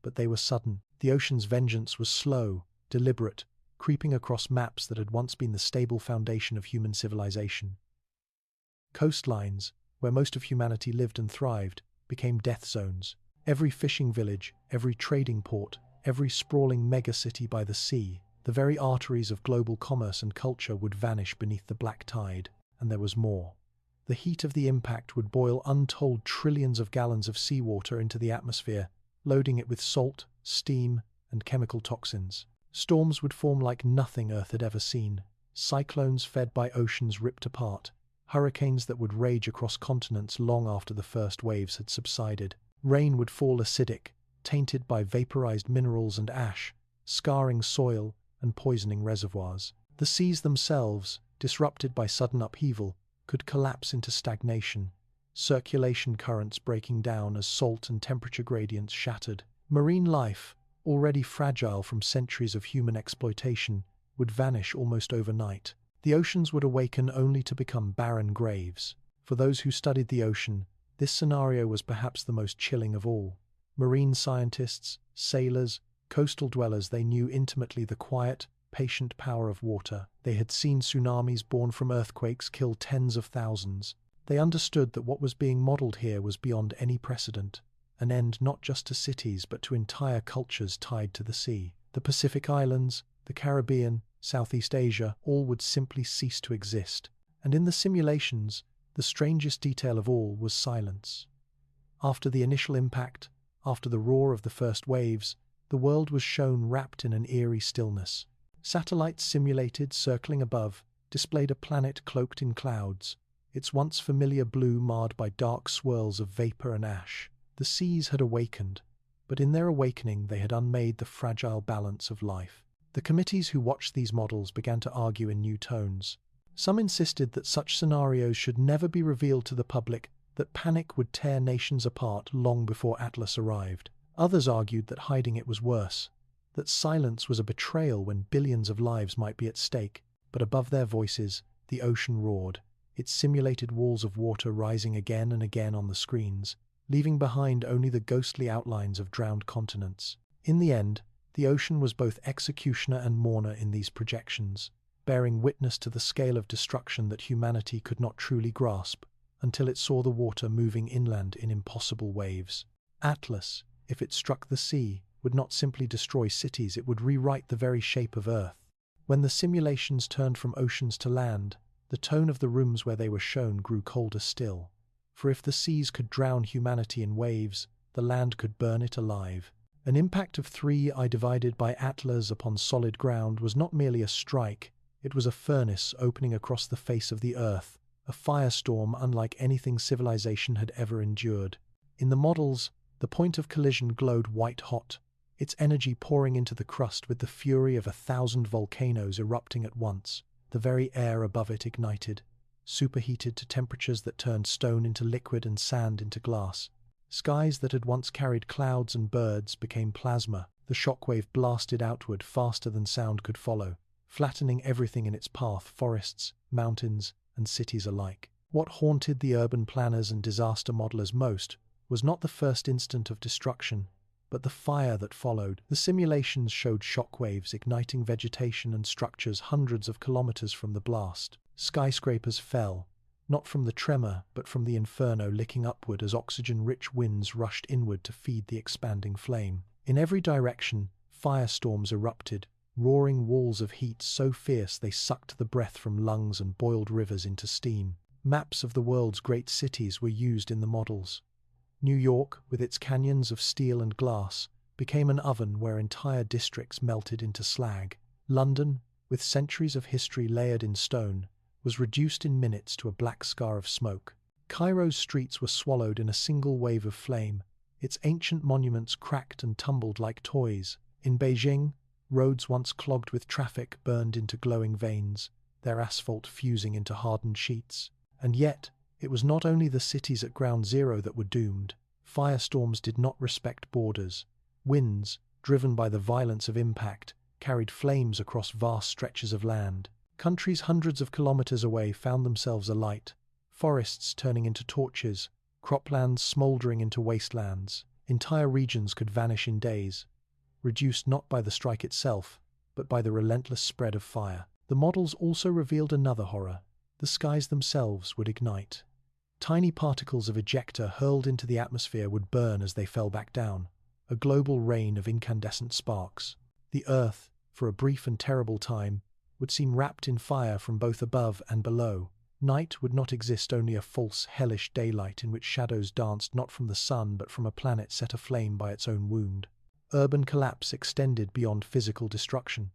but they were sudden. The ocean's vengeance was slow, deliberate, creeping across maps that had once been the stable foundation of human civilization. Coastlines, where most of humanity lived and thrived, became death zones. Every fishing village, every trading port, every sprawling megacity by the sea, the very arteries of global commerce and culture would vanish beneath the black tide. And there was more. The heat of the impact would boil untold trillions of gallons of seawater into the atmosphere, loading it with salt, steam, and chemical toxins. Storms would form like nothing Earth had ever seen. cyclones fed by oceans ripped apart, hurricanes that would rage across continents long after the first waves had subsided. Rain would fall acidic, tainted by vaporized minerals and ash, scarring soil and poisoning reservoirs. The seas themselves, disrupted by sudden upheaval, could collapse into stagnation, circulation currents breaking down as salt and temperature gradients shattered. Marine life, already fragile from centuries of human exploitation, would vanish almost overnight. The oceans would awaken only to become barren graves. For those who studied the ocean, this scenario was perhaps the most chilling of all. Marine scientists, sailors, coastal dwellers, they knew intimately the quiet, patient power of water. They had seen tsunamis born from earthquakes kill tens of thousands. They understood that what was being modeled here was beyond any precedent, an end not just to cities but to entire cultures tied to the sea. The Pacific Islands, the Caribbean, Southeast Asia, all would simply cease to exist. And in the simulations, the strangest detail of all was silence. After the initial impact, after the roar of the first waves, the world was shown wrapped in an eerie stillness. Satellites simulated, circling above, displayed a planet cloaked in clouds, its once familiar blue marred by dark swirls of vapor and ash. The seas had awakened, but in their awakening they had unmade the fragile balance of life. The committees who watched these models began to argue in new tones. Some insisted that such scenarios should never be revealed to the public, that panic would tear nations apart long before Atlas arrived. Others argued that hiding it was worse, that silence was a betrayal when billions of lives might be at stake. But above their voices, the ocean roared, its simulated walls of water rising again and again on the screens, leaving behind only the ghostly outlines of drowned continents. In the end, the ocean was both executioner and mourner in these projections, bearing witness to the scale of destruction that humanity could not truly grasp until it saw the water moving inland in impossible waves. Atlas, if it struck the sea, would not simply destroy cities, it would rewrite the very shape of Earth. When the simulations turned from oceans to land, the tone of the rooms where they were shown grew colder still. For if the seas could drown humanity in waves, the land could burn it alive. An impact of 3I divided by Atlas upon solid ground was not merely a strike, it was a furnace opening across the face of the Earth, a firestorm unlike anything civilization had ever endured. In the models, the point of collision glowed white-hot, its energy pouring into the crust with the fury of 1,000 volcanoes erupting at once. The very air above it ignited, superheated to temperatures that turned stone into liquid and sand into glass. Skies that had once carried clouds and birds became plasma. The shockwave blasted outward faster than sound could follow, flattening everything in its path, forests, mountains, and cities alike. What haunted the urban planners and disaster modelers most was not the first instant of destruction, but the fire that followed. The simulations showed shockwaves igniting vegetation and structures hundreds of kilometers from the blast. Skyscrapers fell, not from the tremor, but from the inferno licking upward as oxygen-rich winds rushed inward to feed the expanding flame. In every direction, firestorms erupted, roaring walls of heat so fierce they sucked the breath from lungs and boiled rivers into steam. Maps of the world's great cities were used in the models. New York, with its canyons of steel and glass, became an oven where entire districts melted into slag. London, with centuries of history layered in stone, was reduced in minutes to a black scar of smoke. Cairo's streets were swallowed in a single wave of flame, its ancient monuments cracked and tumbled like toys. In Beijing, roads once clogged with traffic burned into glowing veins, their asphalt fusing into hardened sheets. And yet, it was not only the cities at ground zero that were doomed. Firestorms did not respect borders. Winds, driven by the violence of impact, carried flames across vast stretches of land. Countries hundreds of kilometers away found themselves alight, forests turning into torches, croplands smoldering into wastelands. Entire regions could vanish in days, reduced not by the strike itself, but by the relentless spread of fire. The models also revealed another horror. The skies themselves would ignite. Tiny particles of ejecta hurled into the atmosphere would burn as they fell back down, a global rain of incandescent sparks. The Earth, for a brief and terrible time, would seem wrapped in fire from both above and below. Night would not exist, only a false, hellish daylight in which shadows danced not from the sun but from a planet set aflame by its own wound. Urban collapse extended beyond physical destruction.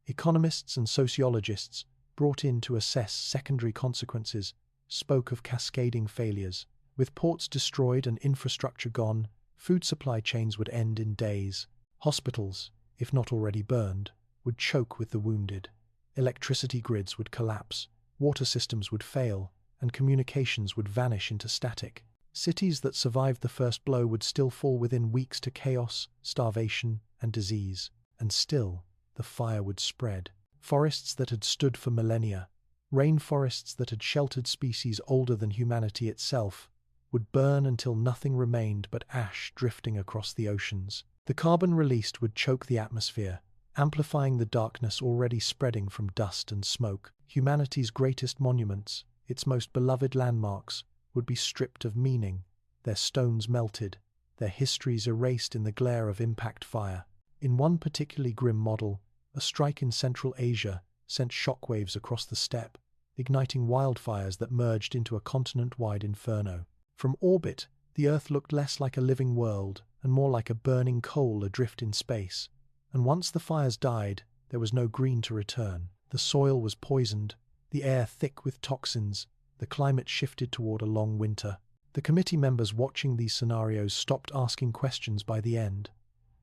Economists and sociologists, brought in to assess secondary consequences, spoke of cascading failures. With ports destroyed and infrastructure gone, food supply chains would end in days. Hospitals, if not already burned, would choke with the wounded. Electricity grids would collapse, water systems would fail, and communications would vanish into static. Cities that survived the first blow would still fall within weeks to chaos, starvation, and disease. And still, the fire would spread. Forests that had stood for millennia, rainforests that had sheltered species older than humanity itself, would burn until nothing remained but ash drifting across the oceans. The carbon released would choke the atmosphere, amplifying the darkness already spreading from dust and smoke. Humanity's greatest monuments, its most beloved landmarks, would be stripped of meaning, their stones melted, their histories erased in the glare of impact fire. In one particularly grim model, a strike in Central Asia sent shockwaves across the steppe, igniting wildfires that merged into a continent-wide inferno. From orbit, the Earth looked less like a living world and more like a burning coal adrift in space. And once the fires died, there was no green to return. The soil was poisoned, the air thick with toxins, the climate shifted toward a long winter. The committee members watching these scenarios stopped asking questions by the end.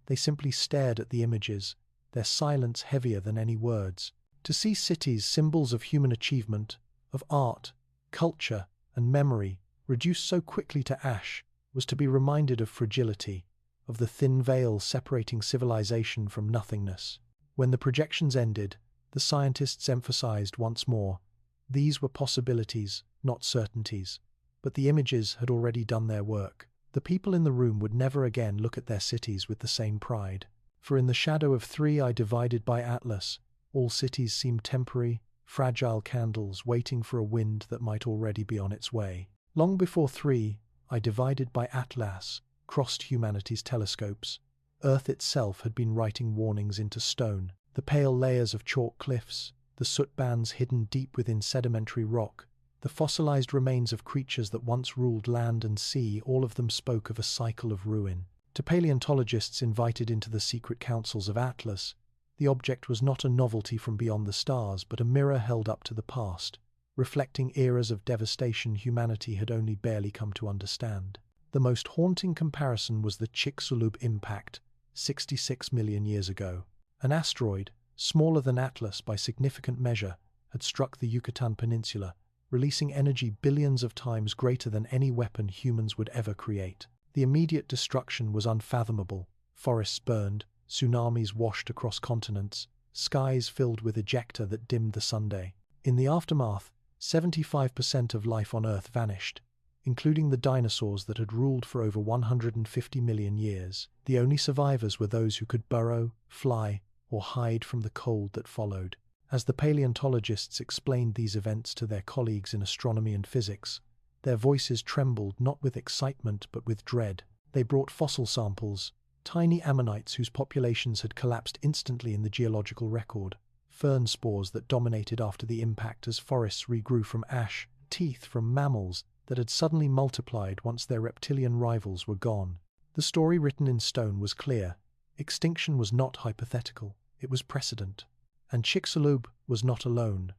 They simply stared at the images, their silence heavier than any words. To see cities, symbols of human achievement, of art, culture, and memory, reduced so quickly to ash, was to be reminded of fragility, of the thin veil separating civilization from nothingness. When the projections ended, the scientists emphasized once more, these were possibilities, not certainties. But the images had already done their work. The people in the room would never again look at their cities with the same pride. For in the shadow of 3i divided by Atlas, all cities seemed temporary, fragile candles waiting for a wind that might already be on its way. Long before 3i divided by Atlas crossed humanity's telescopes, Earth itself had been writing warnings into stone. The pale layers of chalk cliffs, the soot bands hidden deep within sedimentary rock, the fossilized remains of creatures that once ruled land and sea, all of them spoke of a cycle of ruin. To paleontologists invited into the secret councils of Atlas, the object was not a novelty from beyond the stars, but a mirror held up to the past, reflecting eras of devastation humanity had only barely come to understand. The most haunting comparison was the Chicxulub impact, 66 million years ago. An asteroid, smaller than Atlas by significant measure, had struck the Yucatan Peninsula, releasing energy billions of times greater than any weapon humans would ever create. The immediate destruction was unfathomable. Forests burned, tsunamis washed across continents, skies filled with ejecta that dimmed the Sunday. In the aftermath, 75% of life on Earth vanished, including the dinosaurs that had ruled for over 150 million years. The only survivors were those who could burrow, fly, or hide from the cold that followed. As the paleontologists explained these events to their colleagues in astronomy and physics, their voices trembled not with excitement but with dread. They brought fossil samples, tiny ammonites whose populations had collapsed instantly in the geological record, fern spores that dominated after the impact as forests regrew from ash, teeth from mammals that had suddenly multiplied once their reptilian rivals were gone. The story written in stone was clear. Extinction was not hypothetical, it was precedent. And Chicxulub was not alone.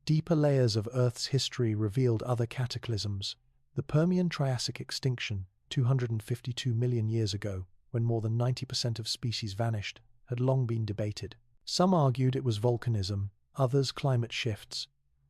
Deeper layers of Earth's history revealed other cataclysms. The Permian-Triassic extinction, 252 million years ago, when more than 90% of species vanished, had long been debated. Some argued it was volcanism, others climate shifts,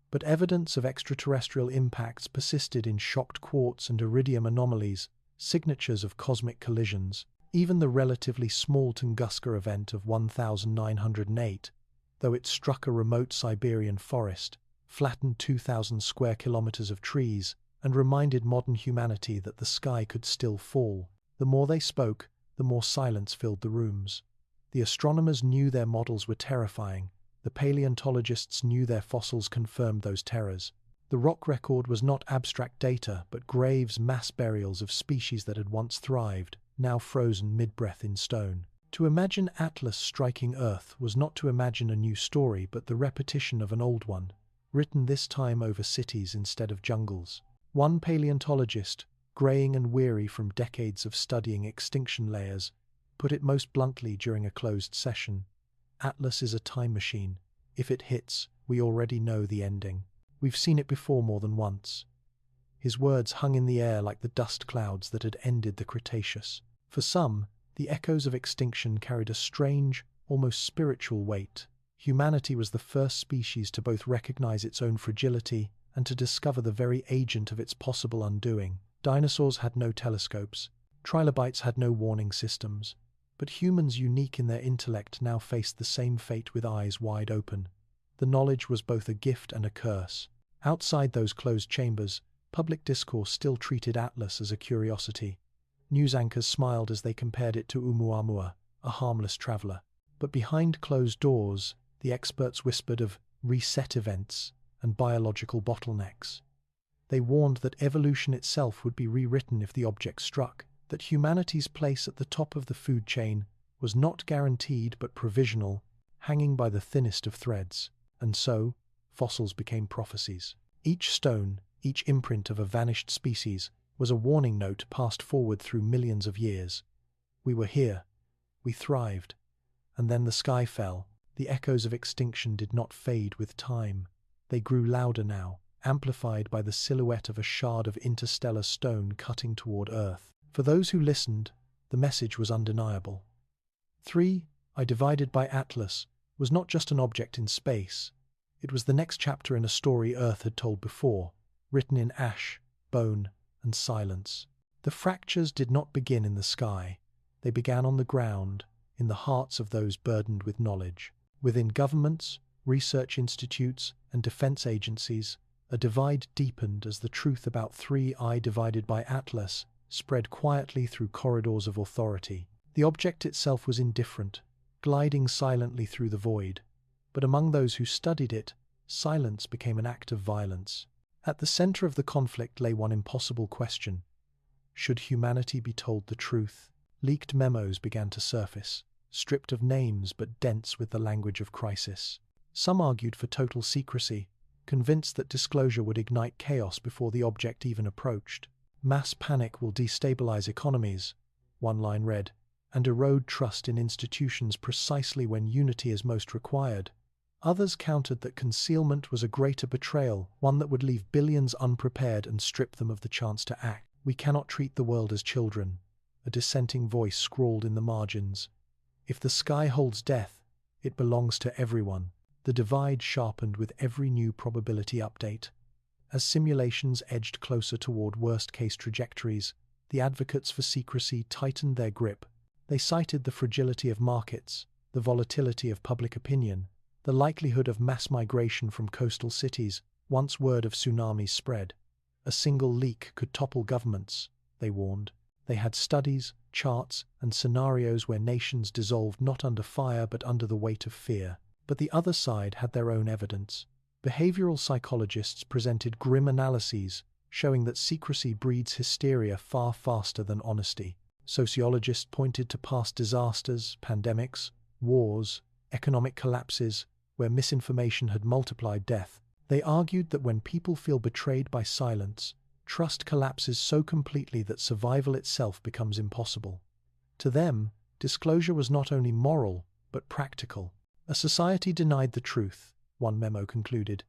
but evidence of extraterrestrial impacts persisted in shocked quartz and iridium anomalies, signatures of cosmic collisions. Even the relatively small Tunguska event of 1908, though it struck a remote Siberian forest, flattened 2,000 square kilometers of trees, and reminded modern humanity that the sky could still fall. The more they spoke, the more silence filled the rooms. The astronomers knew their models were terrifying. The paleontologists knew their fossils confirmed those terrors. The rock record was not abstract data, but graves, mass burials of species that had once thrived, now frozen mid-breath in stone. To imagine Atlas striking Earth was not to imagine a new story, but the repetition of an old one, written this time over cities instead of jungles. One paleontologist, graying and weary from decades of studying extinction layers, put it most bluntly during a closed session: Atlas is a time machine. If it hits, we already know the ending. We've seen it before more than once. His words hung in the air like the dust clouds that had ended the Cretaceous. For some, the echoes of extinction carried a strange, almost spiritual weight. Humanity was the first species to both recognize its own fragility and to discover the very agent of its possible undoing. Dinosaurs had no telescopes. Trilobites had no warning systems. But humans, unique in their intellect, now faced the same fate with eyes wide open. The knowledge was both a gift and a curse. Outside those closed chambers, public discourse still treated Atlas as a curiosity. News anchors smiled as they compared it to Oumuamua, a harmless traveler. But behind closed doors, the experts whispered of reset events and biological bottlenecks. They warned that evolution itself would be rewritten if the object struck, that humanity's place at the top of the food chain was not guaranteed but provisional, hanging by the thinnest of threads. And so, fossils became prophecies. Each stone, each imprint of a vanished species, was a warning note passed forward through millions of years. We were here. We thrived. And then the sky fell. The echoes of extinction did not fade with time. They grew louder now, amplified by the silhouette of a shard of interstellar stone cutting toward Earth. For those who listened, the message was undeniable. 3I divided by Atlas was not just an object in space. It was the next chapter in a story Earth had told before, written in ash, bone, and silence. The fractures did not begin in the sky. They began on the ground, in the hearts of those burdened with knowledge. Within governments, research institutes, and defense agencies, a divide deepened as the truth about 3I divided by Atlas spread quietly through corridors of authority. The object itself was indifferent, gliding silently through the void. But among those who studied it, silence became an act of violence. At the center of the conflict lay one impossible question. Should humanity be told the truth? Leaked memos began to surface, stripped of names but dense with the language of crisis. Some argued for total secrecy, convinced that disclosure would ignite chaos before the object even approached. Mass panic will destabilize economies, one line read, and erode trust in institutions precisely when unity is most required. Others countered that concealment was a greater betrayal, one that would leave billions unprepared and strip them of the chance to act. We cannot treat the world as children, a dissenting voice scrawled in the margins. If the sky holds death, it belongs to everyone. The divide sharpened with every new probability update. As simulations edged closer toward worst-case trajectories, the advocates for secrecy tightened their grip. They cited the fragility of markets, the volatility of public opinion, the likelihood of mass migration from coastal cities once word of tsunamis spread. A single leak could topple governments, they warned. They had studies, charts, and scenarios where nations dissolved not under fire but under the weight of fear. But the other side had their own evidence. Behavioral psychologists presented grim analyses showing that secrecy breeds hysteria far faster than honesty. Sociologists pointed to past disasters, pandemics, wars, economic collapses, where misinformation had multiplied death. They argued that when people feel betrayed by silence, trust collapses so completely that survival itself becomes impossible. To them, disclosure was not only moral, but practical. A society denied the truth, one memo concluded,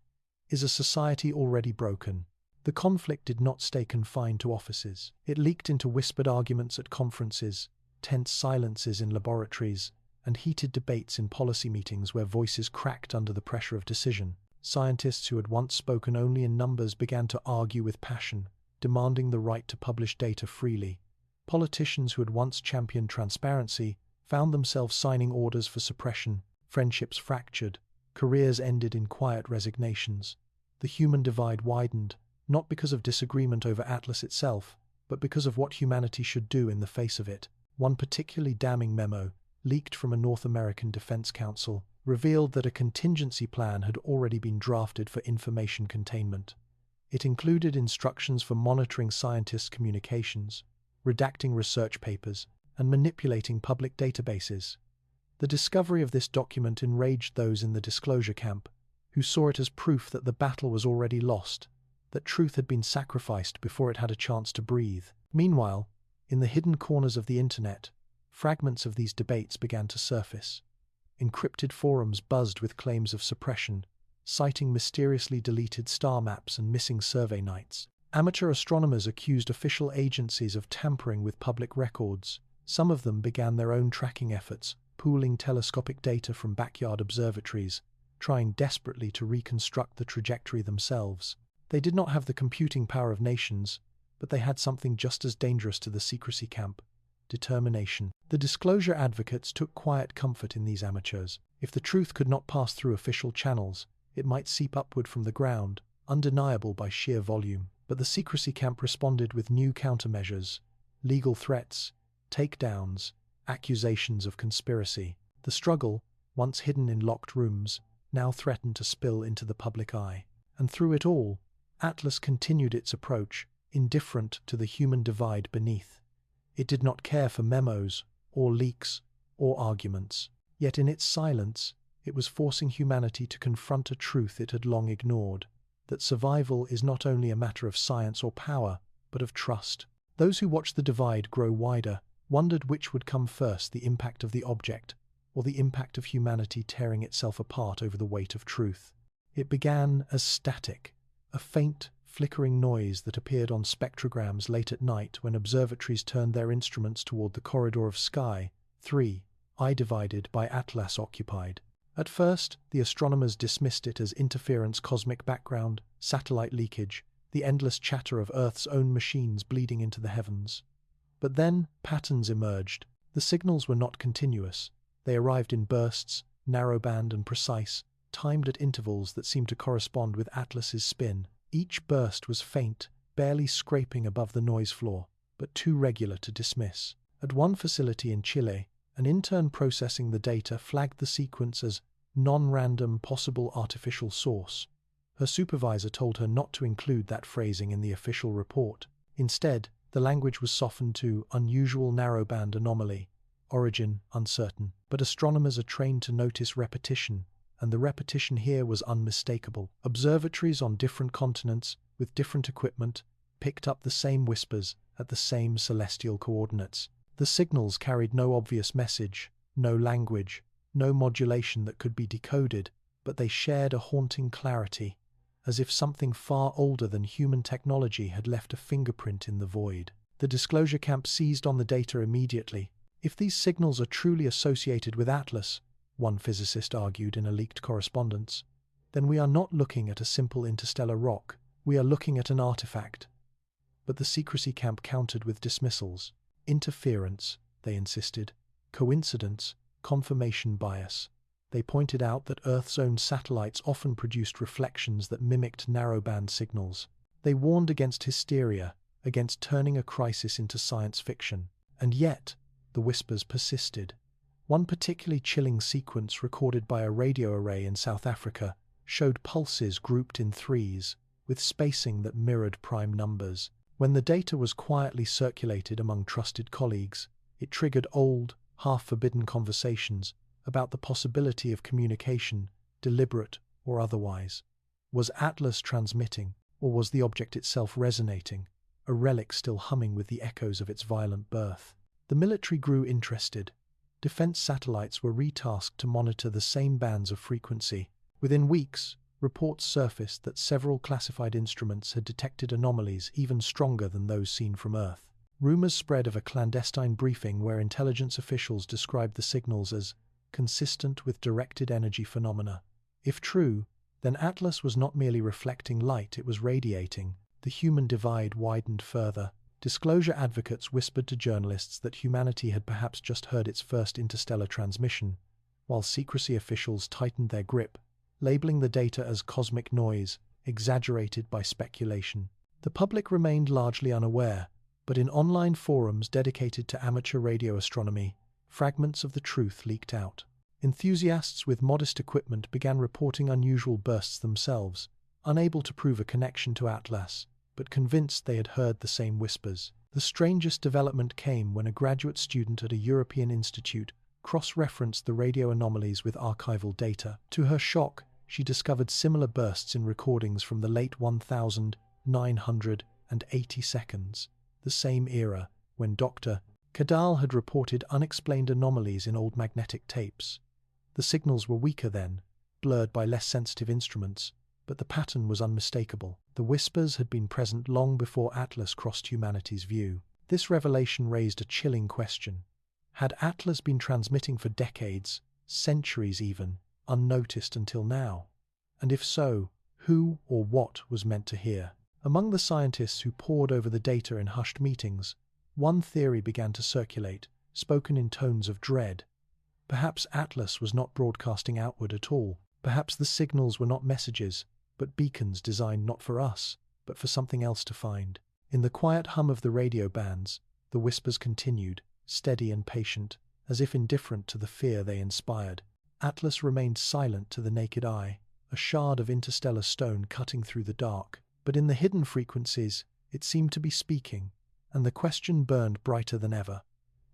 is a society already broken. The conflict did not stay confined to offices. It leaked into whispered arguments at conferences, tense silences in laboratories, and heated debates in policy meetings where voices cracked under the pressure of decision. Scientists who had once spoken only in numbers began to argue with passion, demanding the right to publish data freely. Politicians who had once championed transparency found themselves signing orders for suppression. Friendships fractured, careers ended in quiet resignations. The human divide widened, not because of disagreement over Atlas itself, but because of what humanity should do in the face of it. One particularly damning memo, leaked from a North American Defense Council, revealed that a contingency plan had already been drafted for information containment. It included instructions for monitoring scientists' communications, redacting research papers, and manipulating public databases. The discovery of this document enraged those in the disclosure camp, who saw it as proof that the battle was already lost, that truth had been sacrificed before it had a chance to breathe. Meanwhile, in the hidden corners of the internet, fragments of these debates began to surface. encrypted forums buzzed with claims of suppression, citing mysteriously deleted star maps and missing survey nights. Amateur astronomers accused official agencies of tampering with public records. Some of them began their own tracking efforts, pooling telescopic data from backyard observatories, trying desperately to reconstruct the trajectory themselves. They did not have the computing power of nations, but they had something just as dangerous to the secrecy camp: determination. The disclosure advocates took quiet comfort in these amateurs. If the truth could not pass through official channels, it might seep upward from the ground, undeniable by sheer volume. But the secrecy camp responded with new countermeasures: legal threats, takedowns, accusations of conspiracy. The struggle, once hidden in locked rooms, now threatened to spill into the public eye. And through it all, Atlas continued its approach, indifferent to the human divide beneath. It did not care for memos, or leaks, or arguments. Yet in its silence, it was forcing humanity to confront a truth it had long ignored: that survival is not only a matter of science or power, but of trust. Those who watched the divide grow wider wondered which would come first: the impact of the object, or the impact of humanity tearing itself apart over the weight of truth. It began as static, a faint, flickering noise that appeared on spectrograms late at night when observatories turned their instruments toward the corridor of sky, 3I divided by Atlas occupied. At first, the astronomers dismissed it as interference, cosmic background, satellite leakage, the endless chatter of Earth's own machines bleeding into the heavens. But then, patterns emerged. The signals were not continuous. They arrived in bursts, narrowband and precise, timed at intervals that seemed to correspond with Atlas's spin. Each burst was faint, barely scraping above the noise floor, but too regular to dismiss. At one facility in Chile, an intern processing the data flagged the sequence as non-random possible artificial source. Her supervisor told her not to include that phrasing in the official report. Instead, the language was softened to unusual narrowband anomaly, origin uncertain. But astronomers are trained to notice repetition, and the repetition here was unmistakable. Observatories on different continents, with different equipment, picked up the same whispers at the same celestial coordinates. The signals carried no obvious message, no language, no modulation that could be decoded, but they shared a haunting clarity, as if something far older than human technology had left a fingerprint in the void. The disclosure camp seized on the data immediately. If these signals are truly associated with Atlas, one physicist argued in a leaked correspondence, then we are not looking at a simple interstellar rock, we are looking at an artifact. But the secrecy camp countered with dismissals. Interference, they insisted. Coincidence, confirmation bias. They pointed out that Earth's own satellites often produced reflections that mimicked narrowband signals. They warned against hysteria, against turning a crisis into science fiction. And yet, the whispers persisted. One particularly chilling sequence recorded by a radio array in South Africa showed pulses grouped in threes, with spacing that mirrored prime numbers. When the data was quietly circulated among trusted colleagues, it triggered old, half-forbidden conversations about the possibility of communication, deliberate or otherwise. Was Atlas transmitting, or was the object itself resonating, a relic still humming with the echoes of its violent birth? The military grew interested. Defense satellites were retasked to monitor the same bands of frequency. Within weeks, reports surfaced that several classified instruments had detected anomalies even stronger than those seen from Earth. Rumors spread of a clandestine briefing where intelligence officials described the signals as consistent with directed energy phenomena. If true, then Atlas was not merely reflecting light, it was radiating. The human divide widened further. Disclosure advocates whispered to journalists that humanity had perhaps just heard its first interstellar transmission, while secrecy officials tightened their grip, labeling the data as cosmic noise, exaggerated by speculation. The public remained largely unaware, but in online forums dedicated to amateur radio astronomy, fragments of the truth leaked out. Enthusiasts with modest equipment began reporting unusual bursts themselves, unable to prove a connection to Atlas, but convinced they had heard the same whispers. The strangest development came when a graduate student at a European institute cross-referenced the radio anomalies with archival data. To her shock, she discovered similar bursts in recordings from the late 1980 seconds, the same era when Dr. Kadal had reported unexplained anomalies in old magnetic tapes. The signals were weaker then, blurred by less sensitive instruments, but the pattern was unmistakable. The whispers had been present long before Atlas crossed humanity's view. This revelation raised a chilling question. Had Atlas been transmitting for decades, centuries even, unnoticed until now? And if so, who or what was meant to hear? Among the scientists who pored over the data in hushed meetings, one theory began to circulate, spoken in tones of dread. Perhaps Atlas was not broadcasting outward at all. Perhaps the signals were not messages, but beacons designed not for us, but for something else to find. In the quiet hum of the radio bands, the whispers continued, steady and patient, as if indifferent to the fear they inspired. Atlas remained silent to the naked eye, a shard of interstellar stone cutting through the dark. But in the hidden frequencies, it seemed to be speaking, and the question burned brighter than ever.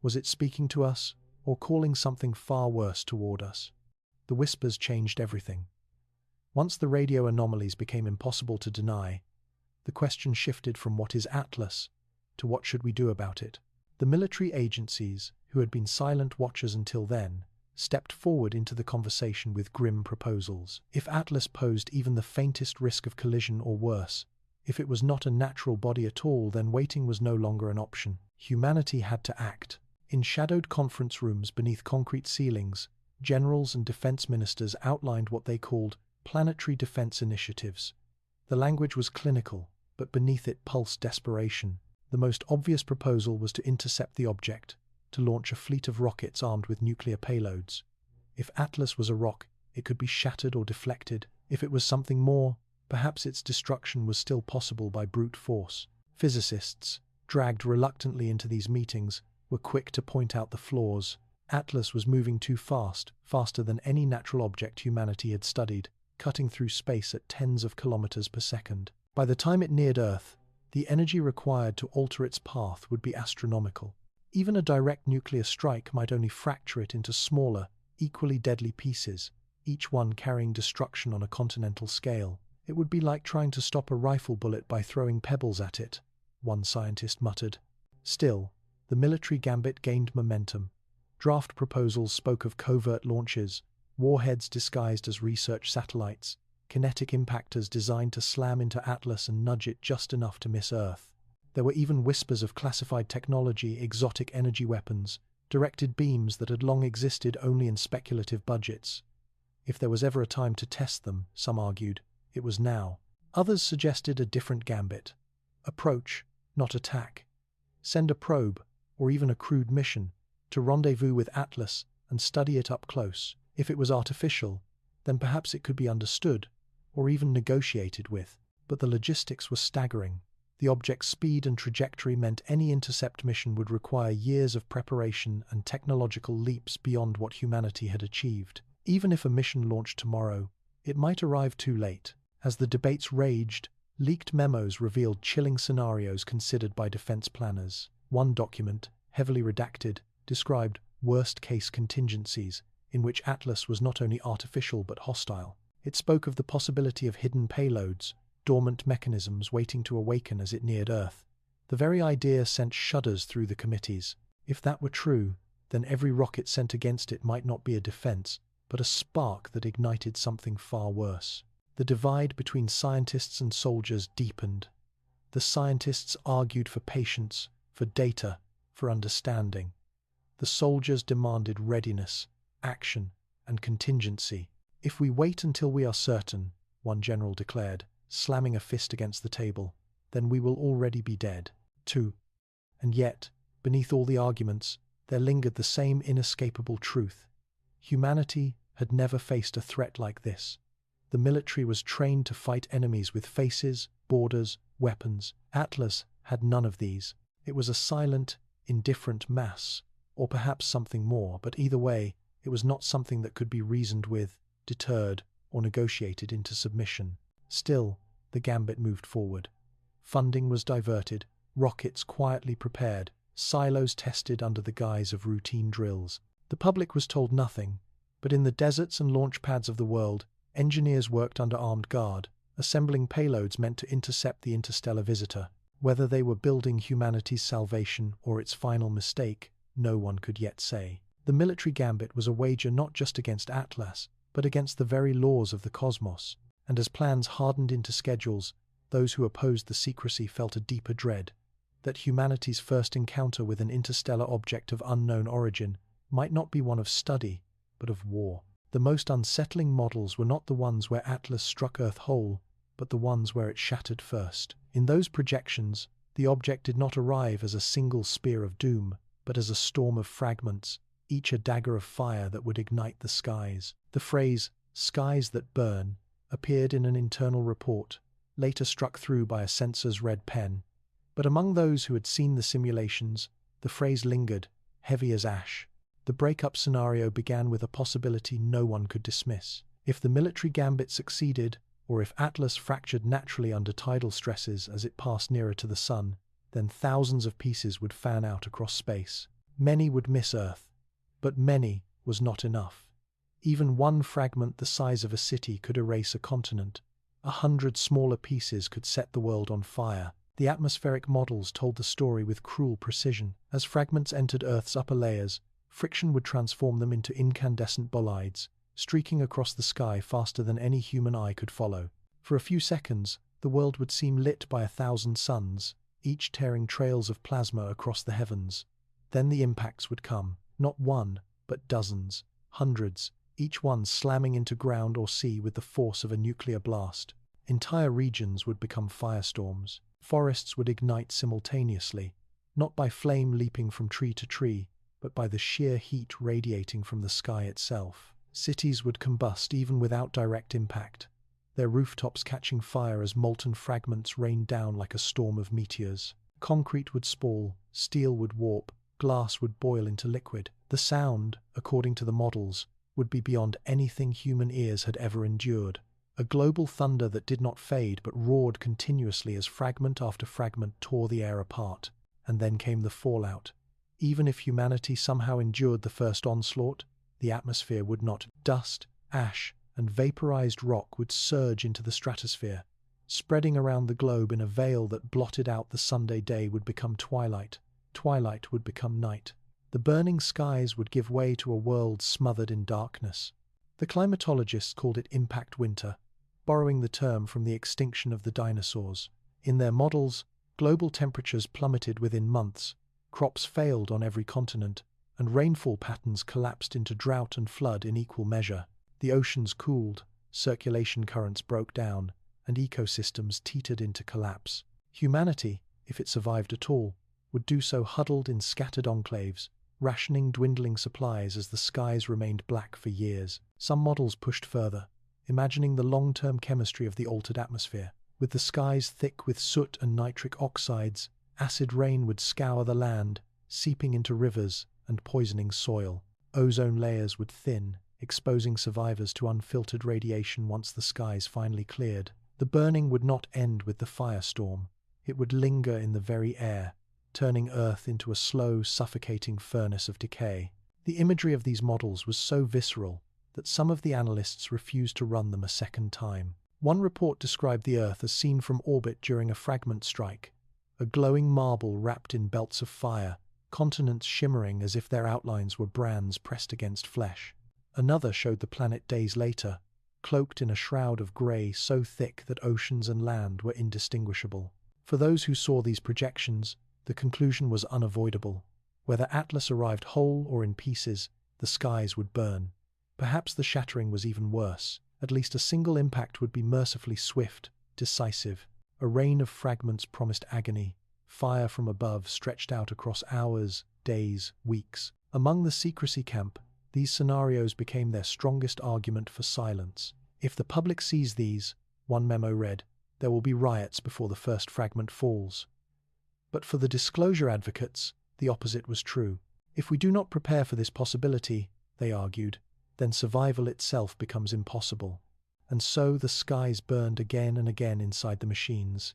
Was it speaking to us, or calling something far worse toward us? The whispers changed everything. Once the radio anomalies became impossible to deny, the question shifted from what is Atlas to what should we do about it. The military agencies, who had been silent watchers until then, stepped forward into the conversation with grim proposals. If Atlas posed even the faintest risk of collision or worse, if it was not a natural body at all, then waiting was no longer an option. Humanity had to act. In shadowed conference rooms beneath concrete ceilings, generals and defense ministers outlined what they called planetary defense initiatives. The language was clinical, but beneath it pulsed desperation. The most obvious proposal was to intercept the object, to launch a fleet of rockets armed with nuclear payloads. If Atlas was a rock, it could be shattered or deflected. If it was something more, perhaps its destruction was still possible by brute force. Physicists, dragged reluctantly into these meetings, were quick to point out the flaws. Atlas was moving too fast, faster than any natural object humanity had studied, cutting through space at tens of kilometers per second. By the time it neared Earth, the energy required to alter its path would be astronomical. Even a direct nuclear strike might only fracture it into smaller, equally deadly pieces, each one carrying destruction on a continental scale. It would be like trying to stop a rifle bullet by throwing pebbles at it, one scientist muttered. Still, the military gambit gained momentum. Draft proposals spoke of covert launches, warheads disguised as research satellites, kinetic impactors designed to slam into Atlas and nudge it just enough to miss Earth. There were even whispers of classified technology, exotic energy weapons, directed beams that had long existed only in speculative budgets. If there was ever a time to test them, some argued, it was now. Others suggested a different gambit. Approach, not attack. Send a probe, or even a crewed mission, to rendezvous with Atlas and study it up close. If it was artificial, then perhaps it could be understood, or even negotiated with. But the logistics were staggering. The object's speed and trajectory meant any intercept mission would require years of preparation and technological leaps beyond what humanity had achieved. Even if a mission launched tomorrow, it might arrive too late. As the debates raged, leaked memos revealed chilling scenarios considered by defense planners. One document, heavily redacted, described worst-case contingencies, in which Atlas was not only artificial but hostile. It spoke of the possibility of hidden payloads, dormant mechanisms waiting to awaken as it neared Earth. The very idea sent shudders through the committees. If that were true, then every rocket sent against it might not be a defense, but a spark that ignited something far worse. The divide between scientists and soldiers deepened. The scientists argued for patience, for data, for understanding. The soldiers demanded readiness, action, and contingency. If we wait until we are certain, one general declared, slamming a fist against the table, then we will already be dead. 2. And yet, beneath all the arguments, there lingered the same inescapable truth. Humanity had never faced a threat like this. The military was trained to fight enemies with faces, borders, weapons. Atlas had none of these. It was a silent, indifferent mass, or perhaps something more, but either way, it was not something that could be reasoned with, deterred, or negotiated into submission. Still, the gambit moved forward. Funding was diverted, rockets quietly prepared, silos tested under the guise of routine drills. The public was told nothing, but in the deserts and launch pads of the world, engineers worked under armed guard, assembling payloads meant to intercept the interstellar visitor. Whether they were building humanity's salvation or its final mistake, no one could yet say. The military gambit was a wager not just against Atlas, but against the very laws of the cosmos, and as plans hardened into schedules, those who opposed the secrecy felt a deeper dread that humanity's first encounter with an interstellar object of unknown origin might not be one of study, but of war. The most unsettling models were not the ones where Atlas struck Earth whole, but the ones where it shattered first. In those projections, the object did not arrive as a single spear of doom, but as a storm of fragments, each a dagger of fire that would ignite the skies. The phrase, "skies that burn," appeared in an internal report, later struck through by a censor's red pen. But among those who had seen the simulations, the phrase lingered, heavy as ash. The breakup scenario began with a possibility no one could dismiss. If the military gambit succeeded, or if Atlas fractured naturally under tidal stresses as it passed nearer to the sun, then thousands of pieces would fan out across space. Many would miss Earth, but many was not enough. Even one fragment the size of a city could erase a continent. 100 smaller pieces could set the world on fire. The atmospheric models told the story with cruel precision. As fragments entered Earth's upper layers, friction would transform them into incandescent bolides, streaking across the sky faster than any human eye could follow. For a few seconds, the world would seem lit by 1,000 suns, each tearing trails of plasma across the heavens. Then the impacts would come, not one, but dozens, hundreds, each one slamming into ground or sea with the force of a nuclear blast. Entire regions would become firestorms. Forests would ignite simultaneously, not by flame leaping from tree to tree, but by the sheer heat radiating from the sky itself. Cities would combust even without direct impact, their rooftops catching fire as molten fragments rained down like a storm of meteors. Concrete would spall, steel would warp, glass would boil into liquid. The sound, according to the models, would be beyond anything human ears had ever endured. A global thunder that did not fade but roared continuously as fragment after fragment tore the air apart. And then came the fallout. Even if humanity somehow endured the first onslaught, the atmosphere would not. Dust, ash, and vaporized rock would surge into the stratosphere. Spreading around the globe in a veil that blotted out the Sunday day would become twilight. Twilight would become night. The burning skies would give way to a world smothered in darkness. The climatologists called it impact winter, borrowing the term from the extinction of the dinosaurs. In their models, global temperatures plummeted within months, crops failed on every continent, and rainfall patterns collapsed into drought and flood in equal measure. The oceans cooled, circulation currents broke down, and ecosystems teetered into collapse. Humanity, if it survived at all, would do so huddled in scattered enclaves, rationing dwindling supplies as the skies remained black for years. Some models pushed further, imagining the long-term chemistry of the altered atmosphere. With the skies thick with soot and nitric oxides, acid rain would scour the land, seeping into rivers and poisoning soil. Ozone layers would thin, exposing survivors to unfiltered radiation once the skies finally cleared. The burning would not end with the firestorm. It would linger in the very air, turning Earth into a slow, suffocating furnace of decay. The imagery of these models was so visceral that some of the analysts refused to run them a second time. One report described the Earth as seen from orbit during a fragment strike, a glowing marble wrapped in belts of fire, continents shimmering as if their outlines were brands pressed against flesh. Another showed the planet days later, cloaked in a shroud of grey so thick that oceans and land were indistinguishable. For those who saw these projections, the conclusion was unavoidable. Whether Atlas arrived whole or in pieces, the skies would burn. Perhaps the shattering was even worse. At least a single impact would be mercifully swift, decisive. A rain of fragments promised agony. Fire from above stretched out across hours, days, weeks. Among the secrecy camp, these scenarios became their strongest argument for silence. If the public sees these, one memo read, there will be riots before the first fragment falls. But for the disclosure advocates, the opposite was true. If we do not prepare for this possibility, they argued, then survival itself becomes impossible. And so the skies burned again and again inside the machines,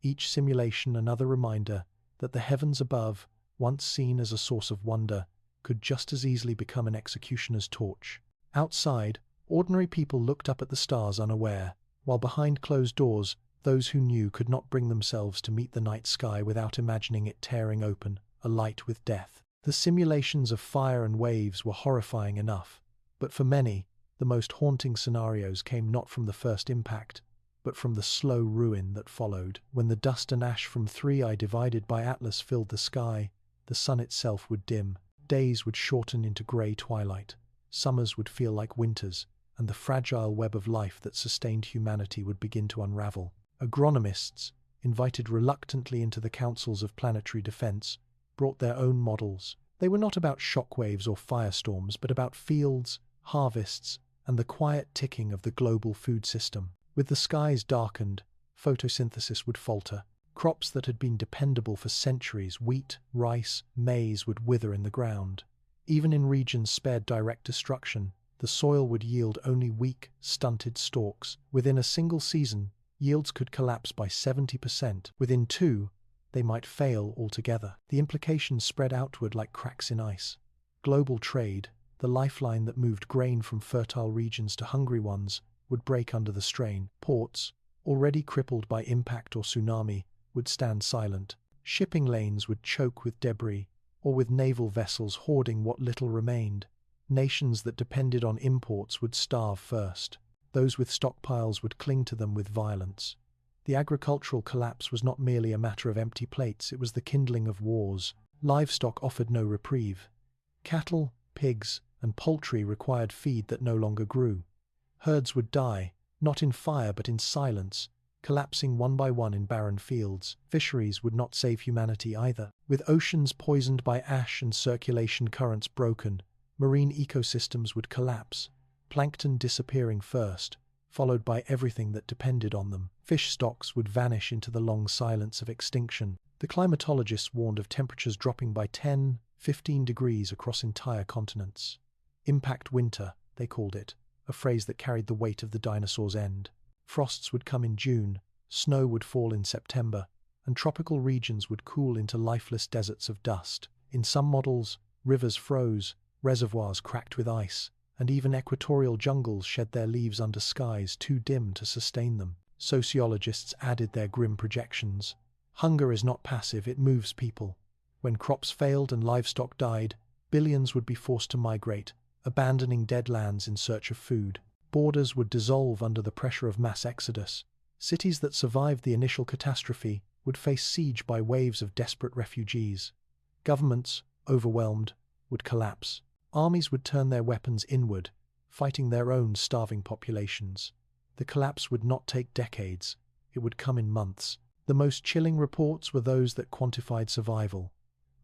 each simulation another reminder that the heavens above, once seen as a source of wonder, could just as easily become an executioner's torch. Outside, ordinary people looked up at the stars unaware, while behind closed doors, those who knew could not bring themselves to meet the night sky without imagining it tearing open, alight with death. The simulations of fire and waves were horrifying enough, but for many, the most haunting scenarios came not from the first impact, but from the slow ruin that followed. When the dust and ash from 3I divided by Atlas filled the sky, the sun itself would dim, days would shorten into grey twilight, summers would feel like winters, and the fragile web of life that sustained humanity would begin to unravel. Agronomists, invited reluctantly into the councils of planetary defense, brought their own models. They were not about shockwaves or firestorms, but about fields, harvests, and the quiet ticking of the global food system. With the skies darkened, photosynthesis would falter. Crops that had been dependable for centuries, wheat, rice, maize, would wither in the ground. Even in regions spared direct destruction, the soil would yield only weak, stunted stalks. Within a single season, yields could collapse by 70%. Within 2, they might fail altogether. The implications spread outward like cracks in ice. Global trade, the lifeline that moved grain from fertile regions to hungry ones, would break under the strain. Ports, already crippled by impact or tsunami, would stand silent. Shipping lanes would choke with debris, or with naval vessels hoarding what little remained. Nations that depended on imports would starve first. Those with stockpiles would cling to them with violence. The agricultural collapse was not merely a matter of empty plates, it was the kindling of wars. Livestock offered no reprieve. Cattle, pigs, and poultry required feed that no longer grew. Herds would die, not in fire but in silence, collapsing one by one in barren fields. Fisheries would not save humanity either. With oceans poisoned by ash and circulation currents broken, marine ecosystems would collapse, plankton disappearing first, followed by everything that depended on them. Fish stocks would vanish into the long silence of extinction. The climatologists warned of temperatures dropping by 10, 15 degrees across entire continents. Impact winter, they called it, a phrase that carried the weight of the dinosaur's end. Frosts would come in June, snow would fall in September, and tropical regions would cool into lifeless deserts of dust. In some models, rivers froze, reservoirs cracked with ice, and even equatorial jungles shed their leaves under skies too dim to sustain them. Sociologists added their grim projections. Hunger is not passive, it moves people. When crops failed and livestock died, billions would be forced to migrate, abandoning dead lands in search of food. Borders would dissolve under the pressure of mass exodus. Cities that survived the initial catastrophe would face siege by waves of desperate refugees. Governments, overwhelmed, would collapse. Armies would turn their weapons inward, fighting their own starving populations. The collapse would not take decades, it would come in months. The most chilling reports were those that quantified survival.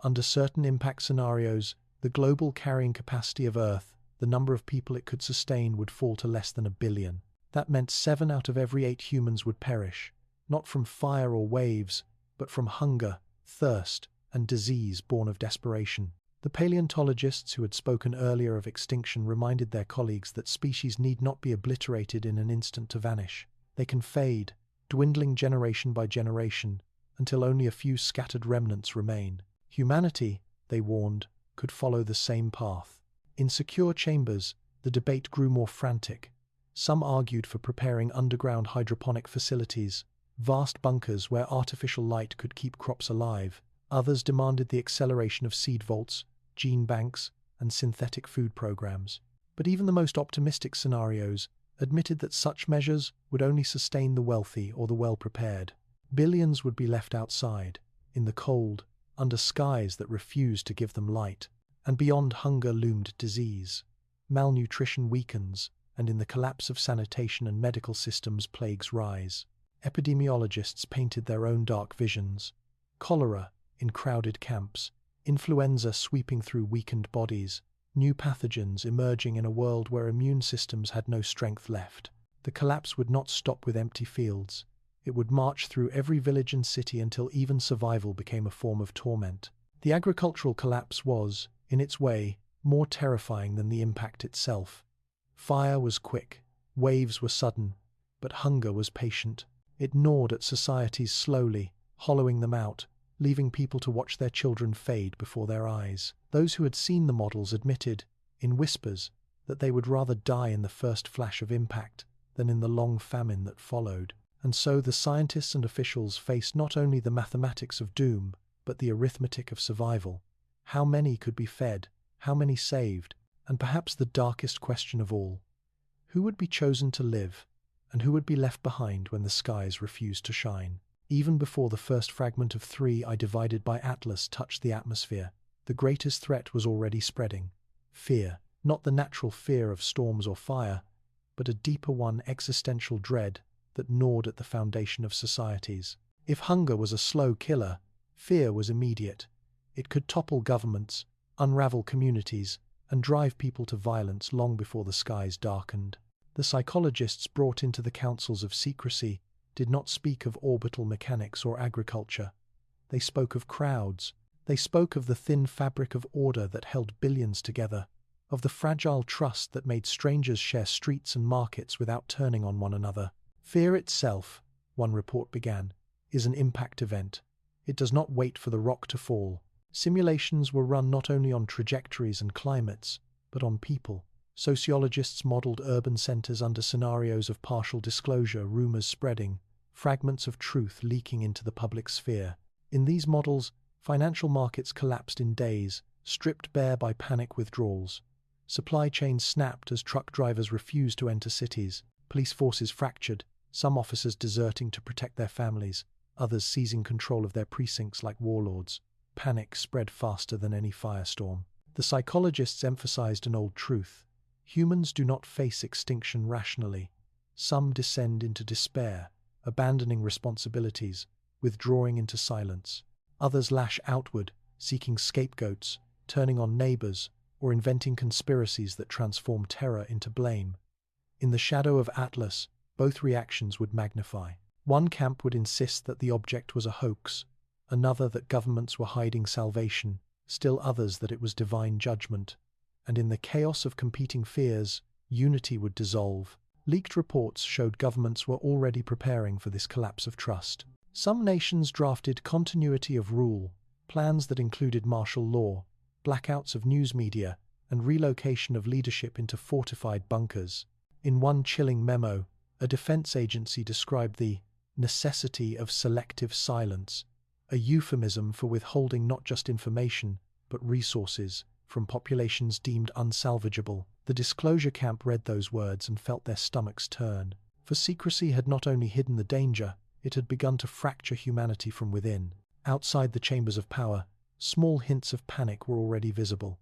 Under certain impact scenarios, the global carrying capacity of Earth, the number of people it could sustain, would fall to less than 1 billion. That meant 7 out of every 8 humans would perish, not from fire or waves, but from hunger, thirst, and disease born of desperation. The paleontologists who had spoken earlier of extinction reminded their colleagues that species need not be obliterated in an instant to vanish. They can fade, dwindling generation by generation, until only a few scattered remnants remain. Humanity, they warned, could follow the same path. In secure chambers, the debate grew more frantic. Some argued for preparing underground hydroponic facilities, vast bunkers where artificial light could keep crops alive. Others demanded the acceleration of seed vaults, gene banks, and synthetic food programs. But even the most optimistic scenarios admitted that such measures would only sustain the wealthy or the well-prepared. Billions would be left outside, in the cold, under skies that refused to give them light. And beyond hunger loomed disease. Malnutrition weakens, and in the collapse of sanitation and medical systems, plagues rise. Epidemiologists painted their own dark visions. Cholera in crowded camps, influenza sweeping through weakened bodies, new pathogens emerging in a world where immune systems had no strength left. The collapse would not stop with empty fields. It would march through every village and city until even survival became a form of torment. The agricultural collapse was, in its way, more terrifying than the impact itself. Fire was quick, waves were sudden, but hunger was patient. It gnawed at societies slowly, hollowing them out, leaving people to watch their children fade before their eyes. Those who had seen the models admitted, in whispers, that they would rather die in the first flash of impact than in the long famine that followed. And so the scientists and officials faced not only the mathematics of doom, but the arithmetic of survival. How many could be fed? How many saved? And perhaps the darkest question of all, who would be chosen to live, and who would be left behind when the skies refused to shine? Even before the first fragment of 3I divided by Atlas touched the atmosphere, the greatest threat was already spreading. Fear, not the natural fear of storms or fire, but a deeper one, existential dread that gnawed at the foundation of societies. If hunger was a slow killer, fear was immediate. It could topple governments, unravel communities, and drive people to violence long before the skies darkened. The psychologists brought into the councils of secrecy did not speak of orbital mechanics or agriculture. They spoke of crowds. They spoke of the thin fabric of order that held billions together, of the fragile trust that made strangers share streets and markets without turning on one another. Fear itself, one report began, is an impact event. It does not wait for the rock to fall. Simulations were run not only on trajectories and climates, but on people. Sociologists modeled urban centers under scenarios of partial disclosure, rumors spreading, fragments of truth leaking into the public sphere. In these models, financial markets collapsed in days, stripped bare by panic withdrawals. Supply chains snapped as truck drivers refused to enter cities. Police forces fractured, some officers deserting to protect their families, others seizing control of their precincts like warlords. Panic spread faster than any firestorm. The psychologists emphasized an old truth. Humans do not face extinction rationally. Some descend into despair, abandoning responsibilities, withdrawing into silence. Others lash outward, seeking scapegoats, turning on neighbors, or inventing conspiracies that transform terror into blame. In the shadow of Atlas, both reactions would magnify. One camp would insist that the object was a hoax, another that governments were hiding salvation, still others that it was divine judgment. And in the chaos of competing fears, unity would dissolve. Leaked reports showed governments were already preparing for this collapse of trust. Some nations drafted continuity of rule, plans that included martial law, blackouts of news media, and relocation of leadership into fortified bunkers. In one chilling memo, a defense agency described the necessity of selective silence, a euphemism for withholding not just information, but resources, from populations deemed unsalvageable. The disclosure camp read those words and felt their stomachs turn. For secrecy had not only hidden the danger, it had begun to fracture humanity from within. Outside the chambers of power, small hints of panic were already visible.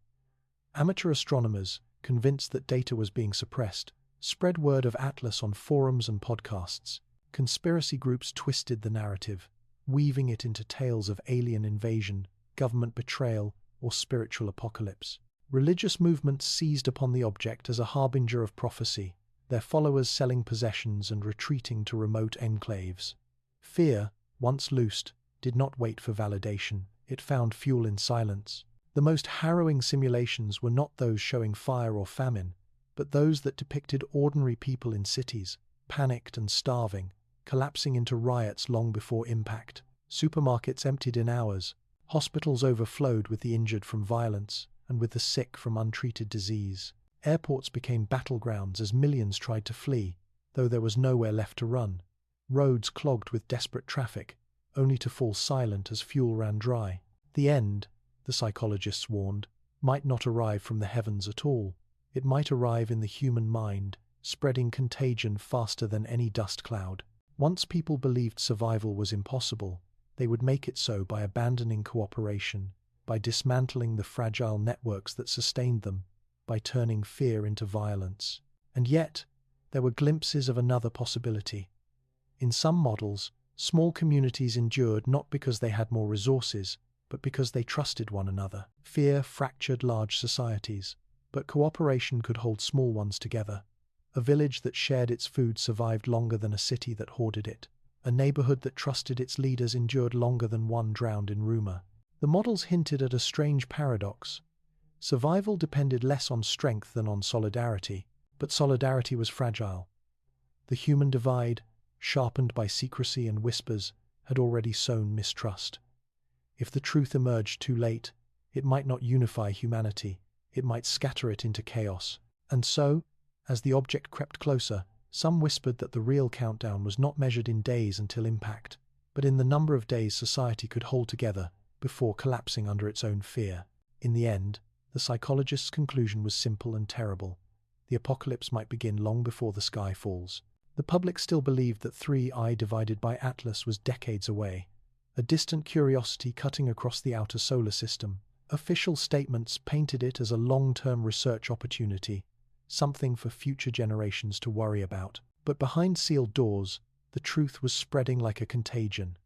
Amateur astronomers, convinced that data was being suppressed, spread word of Atlas on forums and podcasts. Conspiracy groups twisted the narrative, weaving it into tales of alien invasion, government betrayal, or spiritual apocalypse. Religious movements seized upon the object as a harbinger of prophecy, their followers selling possessions and retreating to remote enclaves. Fear, once loosed, did not wait for validation. It found fuel in silence. The most harrowing simulations were not those showing fire or famine, but those that depicted ordinary people in cities, panicked and starving, collapsing into riots long before impact. Supermarkets emptied in hours. Hospitals overflowed with the injured from violence and with the sick from untreated disease. Airports became battlegrounds as millions tried to flee, though there was nowhere left to run. Roads clogged with desperate traffic, only to fall silent as fuel ran dry. The end, the psychologists warned, might not arrive from the heavens at all. It might arrive in the human mind, spreading contagion faster than any dust cloud. Once people believed survival was impossible, they would make it so by abandoning cooperation, by dismantling the fragile networks that sustained them, by turning fear into violence. And yet, there were glimpses of another possibility. In some models, small communities endured not because they had more resources, but because they trusted one another. Fear fractured large societies, but cooperation could hold small ones together. A village that shared its food survived longer than a city that hoarded it. A neighborhood that trusted its leaders endured longer than one drowned in rumor. The models hinted at a strange paradox. Survival depended less on strength than on solidarity, but solidarity was fragile. The human divide, sharpened by secrecy and whispers, had already sown mistrust. If the truth emerged too late, it might not unify humanity, it might scatter it into chaos. And so, as the object crept closer, some whispered that the real countdown was not measured in days until impact, but in the number of days society could hold together before collapsing under its own fear. In the end, the psychologist's conclusion was simple and terrible. The apocalypse might begin long before the sky falls. The public still believed that 3I divided by Atlas was decades away, a distant curiosity cutting across the outer solar system. Official statements painted it as a long-term research opportunity, something for future generations to worry about. But behind sealed doors, the truth was spreading like a contagion.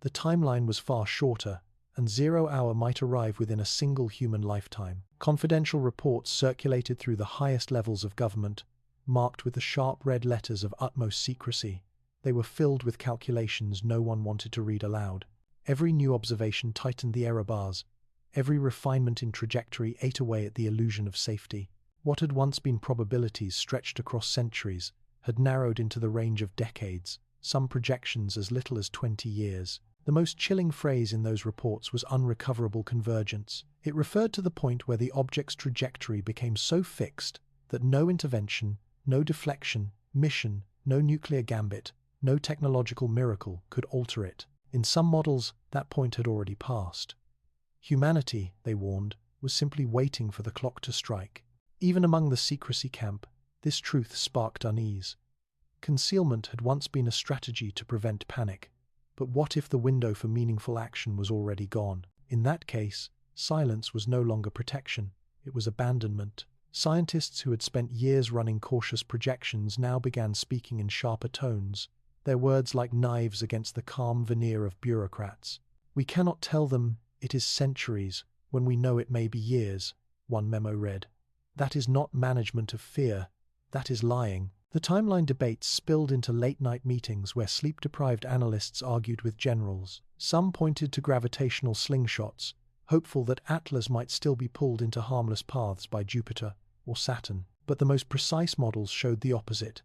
The timeline was far shorter, and 0 hour might arrive within a single human lifetime. Confidential reports circulated through the highest levels of government, marked with the sharp red letters of utmost secrecy. They were filled with calculations no one wanted to read aloud. Every new observation tightened the error bars. Every refinement in trajectory ate away at the illusion of safety. What had once been probabilities stretched across centuries had narrowed into the range of decades, some projections as little as 20 years. The most chilling phrase in those reports was unrecoverable convergence. It referred to the point where the object's trajectory became so fixed that no intervention, no deflection, mission, no nuclear gambit, no technological miracle could alter it. In some models, that point had already passed. Humanity, they warned, was simply waiting for the clock to strike. Even among the secrecy camp, this truth sparked unease. Concealment had once been a strategy to prevent panic, but what if the window for meaningful action was already gone? In that case, silence was no longer protection, it was abandonment. Scientists who had spent years running cautious projections now began speaking in sharper tones, their words like knives against the calm veneer of bureaucrats. We cannot tell them it is centuries when we know it may be years, one memo read. That is not management of fear, that is lying. The timeline debates spilled into late-night meetings where sleep-deprived analysts argued with generals. Some pointed to gravitational slingshots, hopeful that Atlas might still be pulled into harmless paths by Jupiter or Saturn. But the most precise models showed the opposite.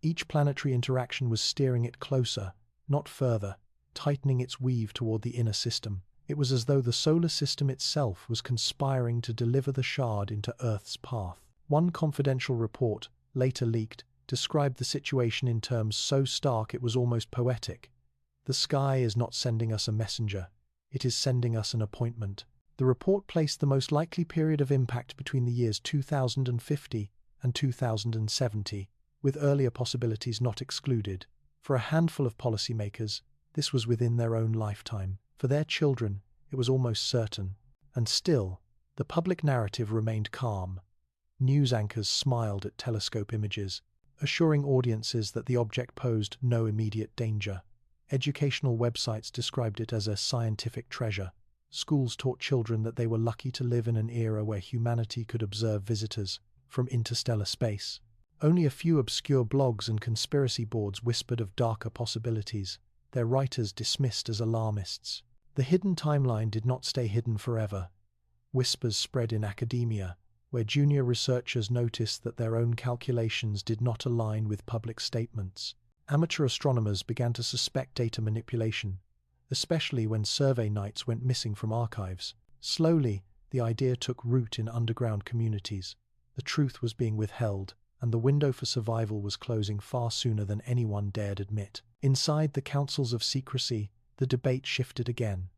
Each planetary interaction was steering it closer, not further, tightening its weave toward the inner system. It was as though the solar system itself was conspiring to deliver the shard into Earth's path. One confidential report, later leaked, described the situation in terms so stark it was almost poetic. The sky is not sending us a messenger, it is sending us an appointment. The report placed the most likely period of impact between the years 2050 and 2070, with earlier possibilities not excluded. For a handful of policymakers, this was within their own lifetime. For their children, it was almost certain. And still, the public narrative remained calm. News anchors smiled at telescope images, assuring audiences that the object posed no immediate danger. Educational websites described it as a scientific treasure. Schools taught children that they were lucky to live in an era where humanity could observe visitors from interstellar space. Only a few obscure blogs and conspiracy boards whispered of darker possibilities, their writers dismissed as alarmists. The hidden timeline did not stay hidden forever. Whispers spread in academia, where junior researchers noticed that their own calculations did not align with public statements. Amateur astronomers began to suspect data manipulation, especially when survey nights went missing from archives. Slowly, the idea took root in underground communities. The truth was being withheld, and the window for survival was closing far sooner than anyone dared admit. Inside the councils of secrecy, the debate shifted again.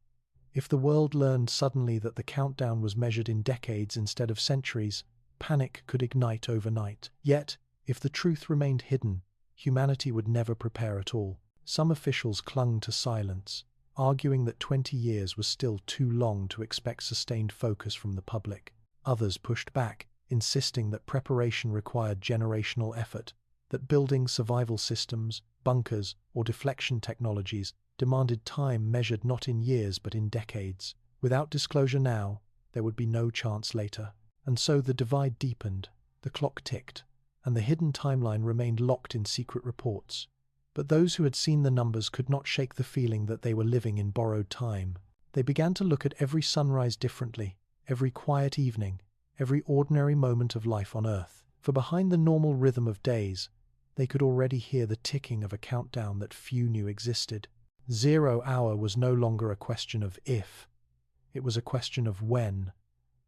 If the world learned suddenly that the countdown was measured in decades instead of centuries, panic could ignite overnight. Yet, if the truth remained hidden, humanity would never prepare at all. Some officials clung to silence, arguing that 20 years was still too long to expect sustained focus from the public. Others pushed back, insisting that preparation required generational effort, that building survival systems, bunkers, or deflection technologies demanded time measured not in years but in decades. Without disclosure now, there would be no chance later. And so the divide deepened, the clock ticked, and the hidden timeline remained locked in secret reports. But those who had seen the numbers could not shake the feeling that they were living in borrowed time. They began to look at every sunrise differently, every quiet evening, every ordinary moment of life on Earth. For behind the normal rhythm of days, they could already hear the ticking of a countdown that few knew existed. 0 hour was no longer a question of if, it was a question of when,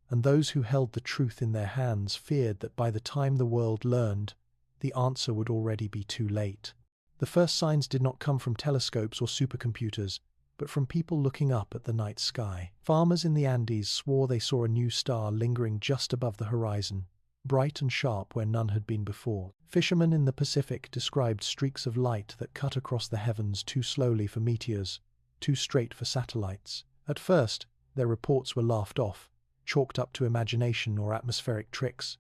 and those who held the truth in their hands feared that by the time the world learned, the answer would already be too late. The first signs did not come from telescopes or supercomputers, but from people looking up at the night sky. Farmers in the Andes swore they saw a new star lingering just above the horizon, bright and sharp where none had been before. Fishermen in the Pacific described streaks of light that cut across the heavens too slowly for meteors, too straight for satellites. At first, their reports were laughed off, chalked up to imagination or atmospheric tricks,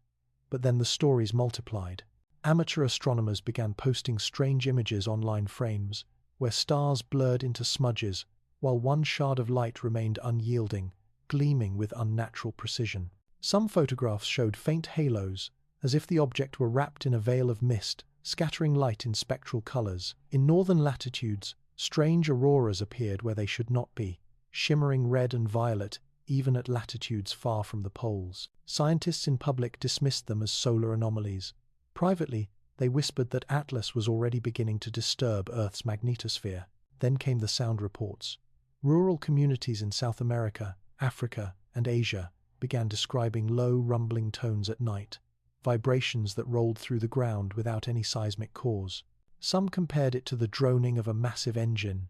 but then the stories multiplied. Amateur astronomers began posting strange images online frames, where stars blurred into smudges, while one shard of light remained unyielding, gleaming with unnatural precision. Some photographs showed faint halos, as if the object were wrapped in a veil of mist, scattering light in spectral colors. In northern latitudes, strange auroras appeared where they should not be, shimmering red and violet, even at latitudes far from the poles. Scientists in public dismissed them as solar anomalies. Privately, they whispered that Atlas was already beginning to disturb Earth's magnetosphere. Then came the sound reports. Rural communities in South America, Africa, and Asia began describing low, rumbling tones at night, vibrations that rolled through the ground without any seismic cause. Some compared it to the droning of a massive engine,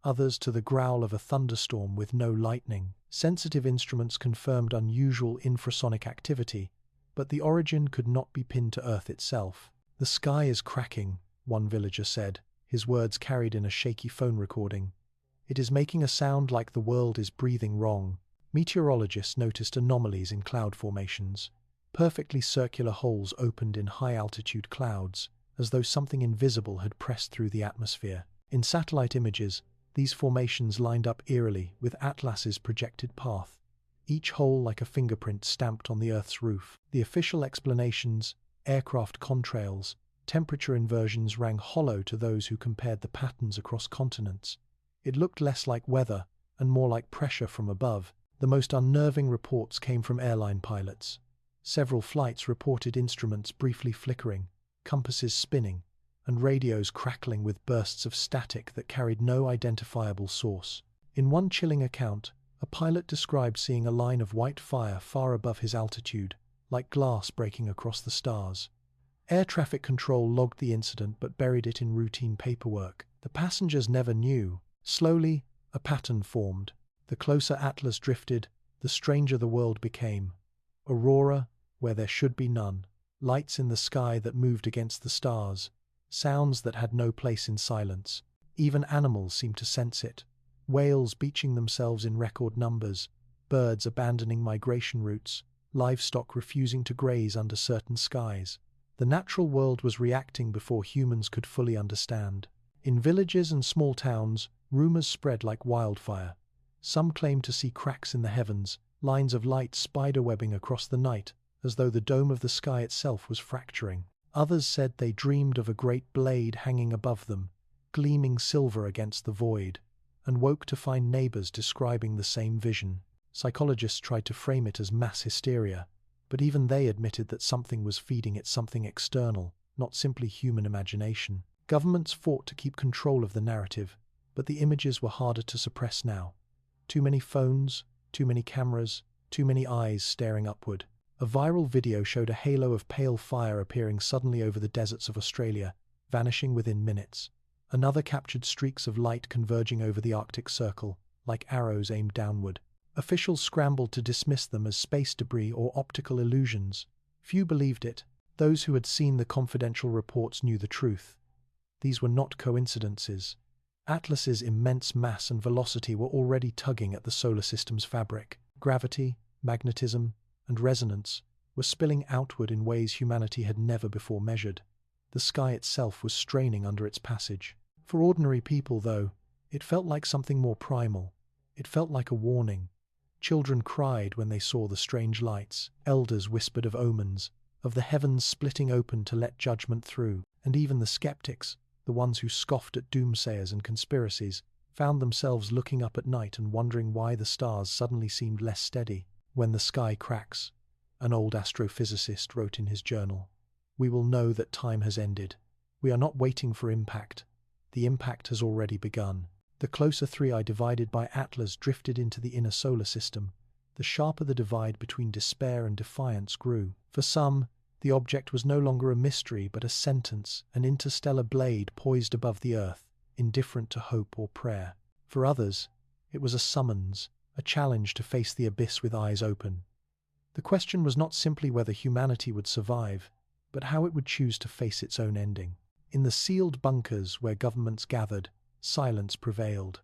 others to the growl of a thunderstorm with no lightning. Sensitive instruments confirmed unusual infrasonic activity, but the origin could not be pinned to Earth itself. "The sky is cracking," one villager said, his words carried in a shaky phone recording. "It is making a sound like the world is breathing wrong." Meteorologists noticed anomalies in cloud formations. Perfectly circular holes opened in high-altitude clouds, as though something invisible had pressed through the atmosphere. In satellite images, these formations lined up eerily with Atlas's projected path, each hole like a fingerprint stamped on the Earth's roof. The official explanations, aircraft contrails, temperature inversions rang hollow to those who compared the patterns across continents. It looked less like weather and more like pressure from above. The most unnerving reports came from airline pilots. Several flights reported instruments briefly flickering, compasses spinning, and radios crackling with bursts of static that carried no identifiable source. In one chilling account, a pilot described seeing a line of white fire far above his altitude, like glass breaking across the stars. Air traffic control logged the incident but buried it in routine paperwork. The passengers never knew. Slowly, a pattern formed. The closer Atlas drifted, the stranger the world became. Aurora, where there should be none. Lights in the sky that moved against the stars. Sounds that had no place in silence. Even animals seemed to sense it. Whales beaching themselves in record numbers. Birds abandoning migration routes. Livestock refusing to graze under certain skies. The natural world was reacting before humans could fully understand. In villages and small towns, rumors spread like wildfire. Some claimed to see cracks in the heavens, lines of light spiderwebbing across the night, as though the dome of the sky itself was fracturing. Others said they dreamed of a great blade hanging above them, gleaming silver against the void, and woke to find neighbors describing the same vision. Psychologists tried to frame it as mass hysteria, but even they admitted that something was feeding it, something external, not simply human imagination. Governments fought to keep control of the narrative, but the images were harder to suppress now. Too many phones, too many cameras, too many eyes staring upward. A viral video showed a halo of pale fire appearing suddenly over the deserts of Australia, vanishing within minutes. Another captured streaks of light converging over the Arctic Circle, like arrows aimed downward. Officials scrambled to dismiss them as space debris or optical illusions. Few believed it. Those who had seen the confidential reports knew the truth. These were not coincidences. Atlas's immense mass and velocity were already tugging at the solar system's fabric. Gravity, magnetism, and resonance were spilling outward in ways humanity had never before measured. The sky itself was straining under its passage. For ordinary people, though, it felt like something more primal. It felt like a warning. Children cried when they saw the strange lights. Elders whispered of omens, of the heavens splitting open to let judgment through. And even the skeptics, the ones who scoffed at doomsayers and conspiracies, found themselves looking up at night and wondering why the stars suddenly seemed less steady. "When the sky cracks," an old astrophysicist wrote in his journal, "we will know that time has ended. We are not waiting for impact. The impact has already begun." The closer 3i divided by Atlas drifted into the inner solar system. The sharper the divide between despair and defiance grew. For some, the object was no longer a mystery but a sentence, an interstellar blade poised above the Earth, indifferent to hope or prayer. For others, it was a summons, a challenge to face the abyss with eyes open. The question was not simply whether humanity would survive, but how it would choose to face its own ending. In the sealed bunkers where governments gathered, silence prevailed.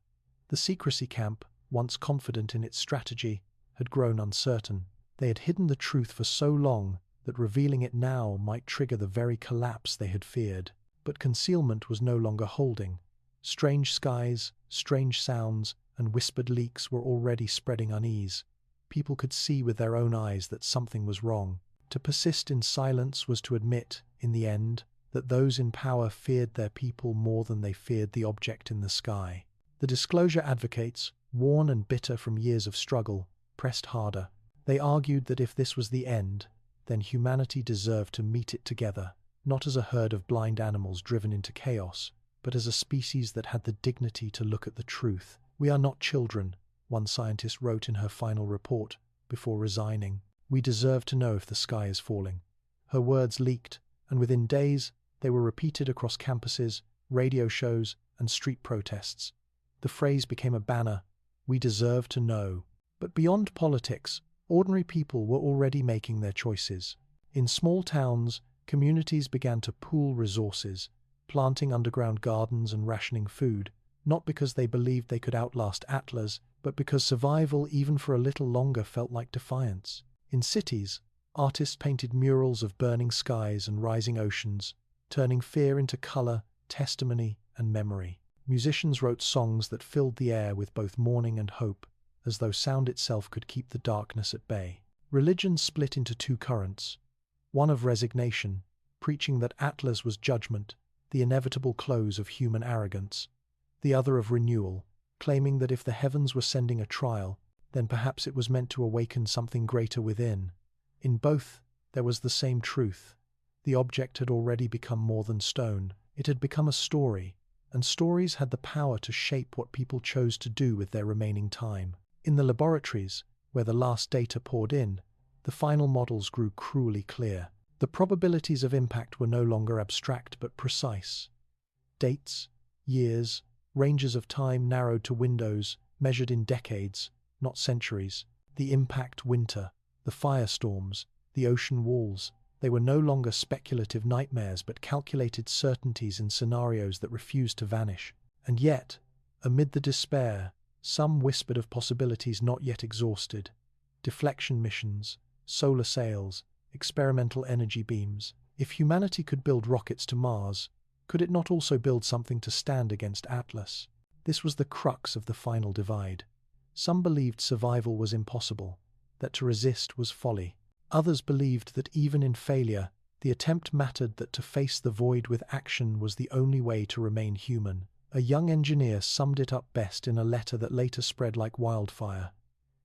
The secrecy camp, once confident in its strategy, had grown uncertain. They had hidden the truth for so long that revealing it now might trigger the very collapse they had feared. But concealment was no longer holding. Strange skies, strange sounds, and whispered leaks were already spreading unease. People could see with their own eyes that something was wrong. To persist in silence was to admit, in the end, that those in power feared their people more than they feared the object in the sky. The disclosure advocates, worn and bitter from years of struggle, pressed harder. They argued that if this was the end, then humanity deserved to meet it together, not as a herd of blind animals driven into chaos, but as a species that had the dignity to look at the truth. "We are not children," one scientist wrote in her final report, before resigning. "We deserve to know if the sky is falling." Her words leaked, and within days they were repeated across campuses, radio shows, and street protests. The phrase became a banner: "We deserve to know." But beyond politics, ordinary people were already making their choices. In small towns, communities began to pool resources, planting underground gardens and rationing food, not because they believed they could outlast Atlas, but because survival even for a little longer felt like defiance. In cities, artists painted murals of burning skies and rising oceans, turning fear into color, testimony, and memory. Musicians wrote songs that filled the air with both mourning and hope, as though sound itself could keep the darkness at bay. Religion split into two currents: one of resignation, preaching that Atlas was judgment, the inevitable close of human arrogance; the other of renewal, claiming that if the heavens were sending a trial, then perhaps it was meant to awaken something greater within. In both, there was the same truth. The object had already become more than stone. It had become a story, and stories had the power to shape what people chose to do with their remaining time. In the laboratories, where the last data poured in, the final models grew cruelly clear. The probabilities of impact were no longer abstract but precise. Dates, years, ranges of time narrowed to windows, measured in decades, not centuries. The impact winter, the firestorms, the ocean walls, they were no longer speculative nightmares but calculated certainties in scenarios that refused to vanish. And yet, amid the despair, some whispered of possibilities not yet exhausted: deflection missions, solar sails, experimental energy beams. If humanity could build rockets to Mars, could it not also build something to stand against Atlas? This was the crux of the final divide. Some believed survival was impossible, that to resist was folly. Others believed that even in failure, the attempt mattered, that to face the void with action was the only way to remain human. A young engineer summed it up best in a letter that later spread like wildfire: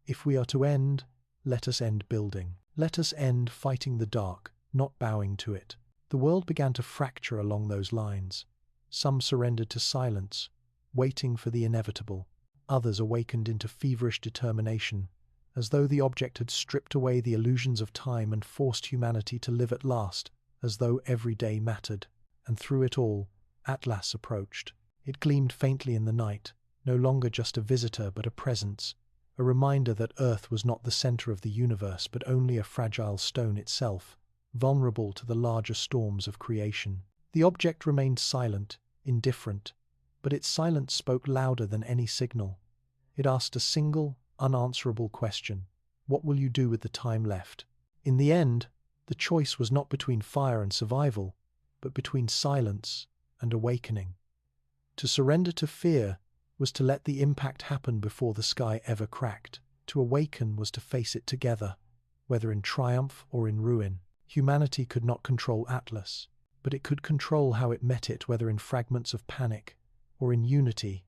"If we are to end, let us end building. Let us end fighting the dark, not bowing to it." The world began to fracture along those lines. Some surrendered to silence, waiting for the inevitable. Others awakened into feverish determination, as though the object had stripped away the illusions of time and forced humanity to live at last, as though every day mattered. And through it all, Atlas approached. It gleamed faintly in the night, no longer just a visitor but a presence, a reminder that Earth was not the center of the universe but only a fragile stone itself, vulnerable to the larger storms of creation. The object remained silent, indifferent, but its silence spoke louder than any signal. It asked a single, unanswerable question: what will you do with the time left? In the end, the choice was not between fire and survival, but between silence and awakening. To surrender to fear was to let the impact happen before the sky ever cracked. To awaken was to face it together, whether in triumph or in ruin. Humanity could not control Atlas, but it could control how it met it, whether in fragments of panic or in unity,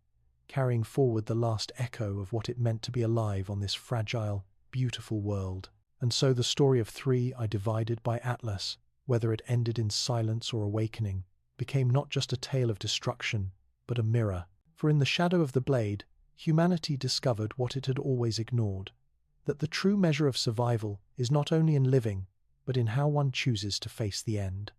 carrying forward the last echo of what it meant to be alive on this fragile, beautiful world. And so the story of 3I divided by Atlas, whether it ended in silence or awakening, became not just a tale of destruction, but a mirror. For in the shadow of the blade, humanity discovered what it had always ignored: that the true measure of survival is not only in living, but in how one chooses to face the end.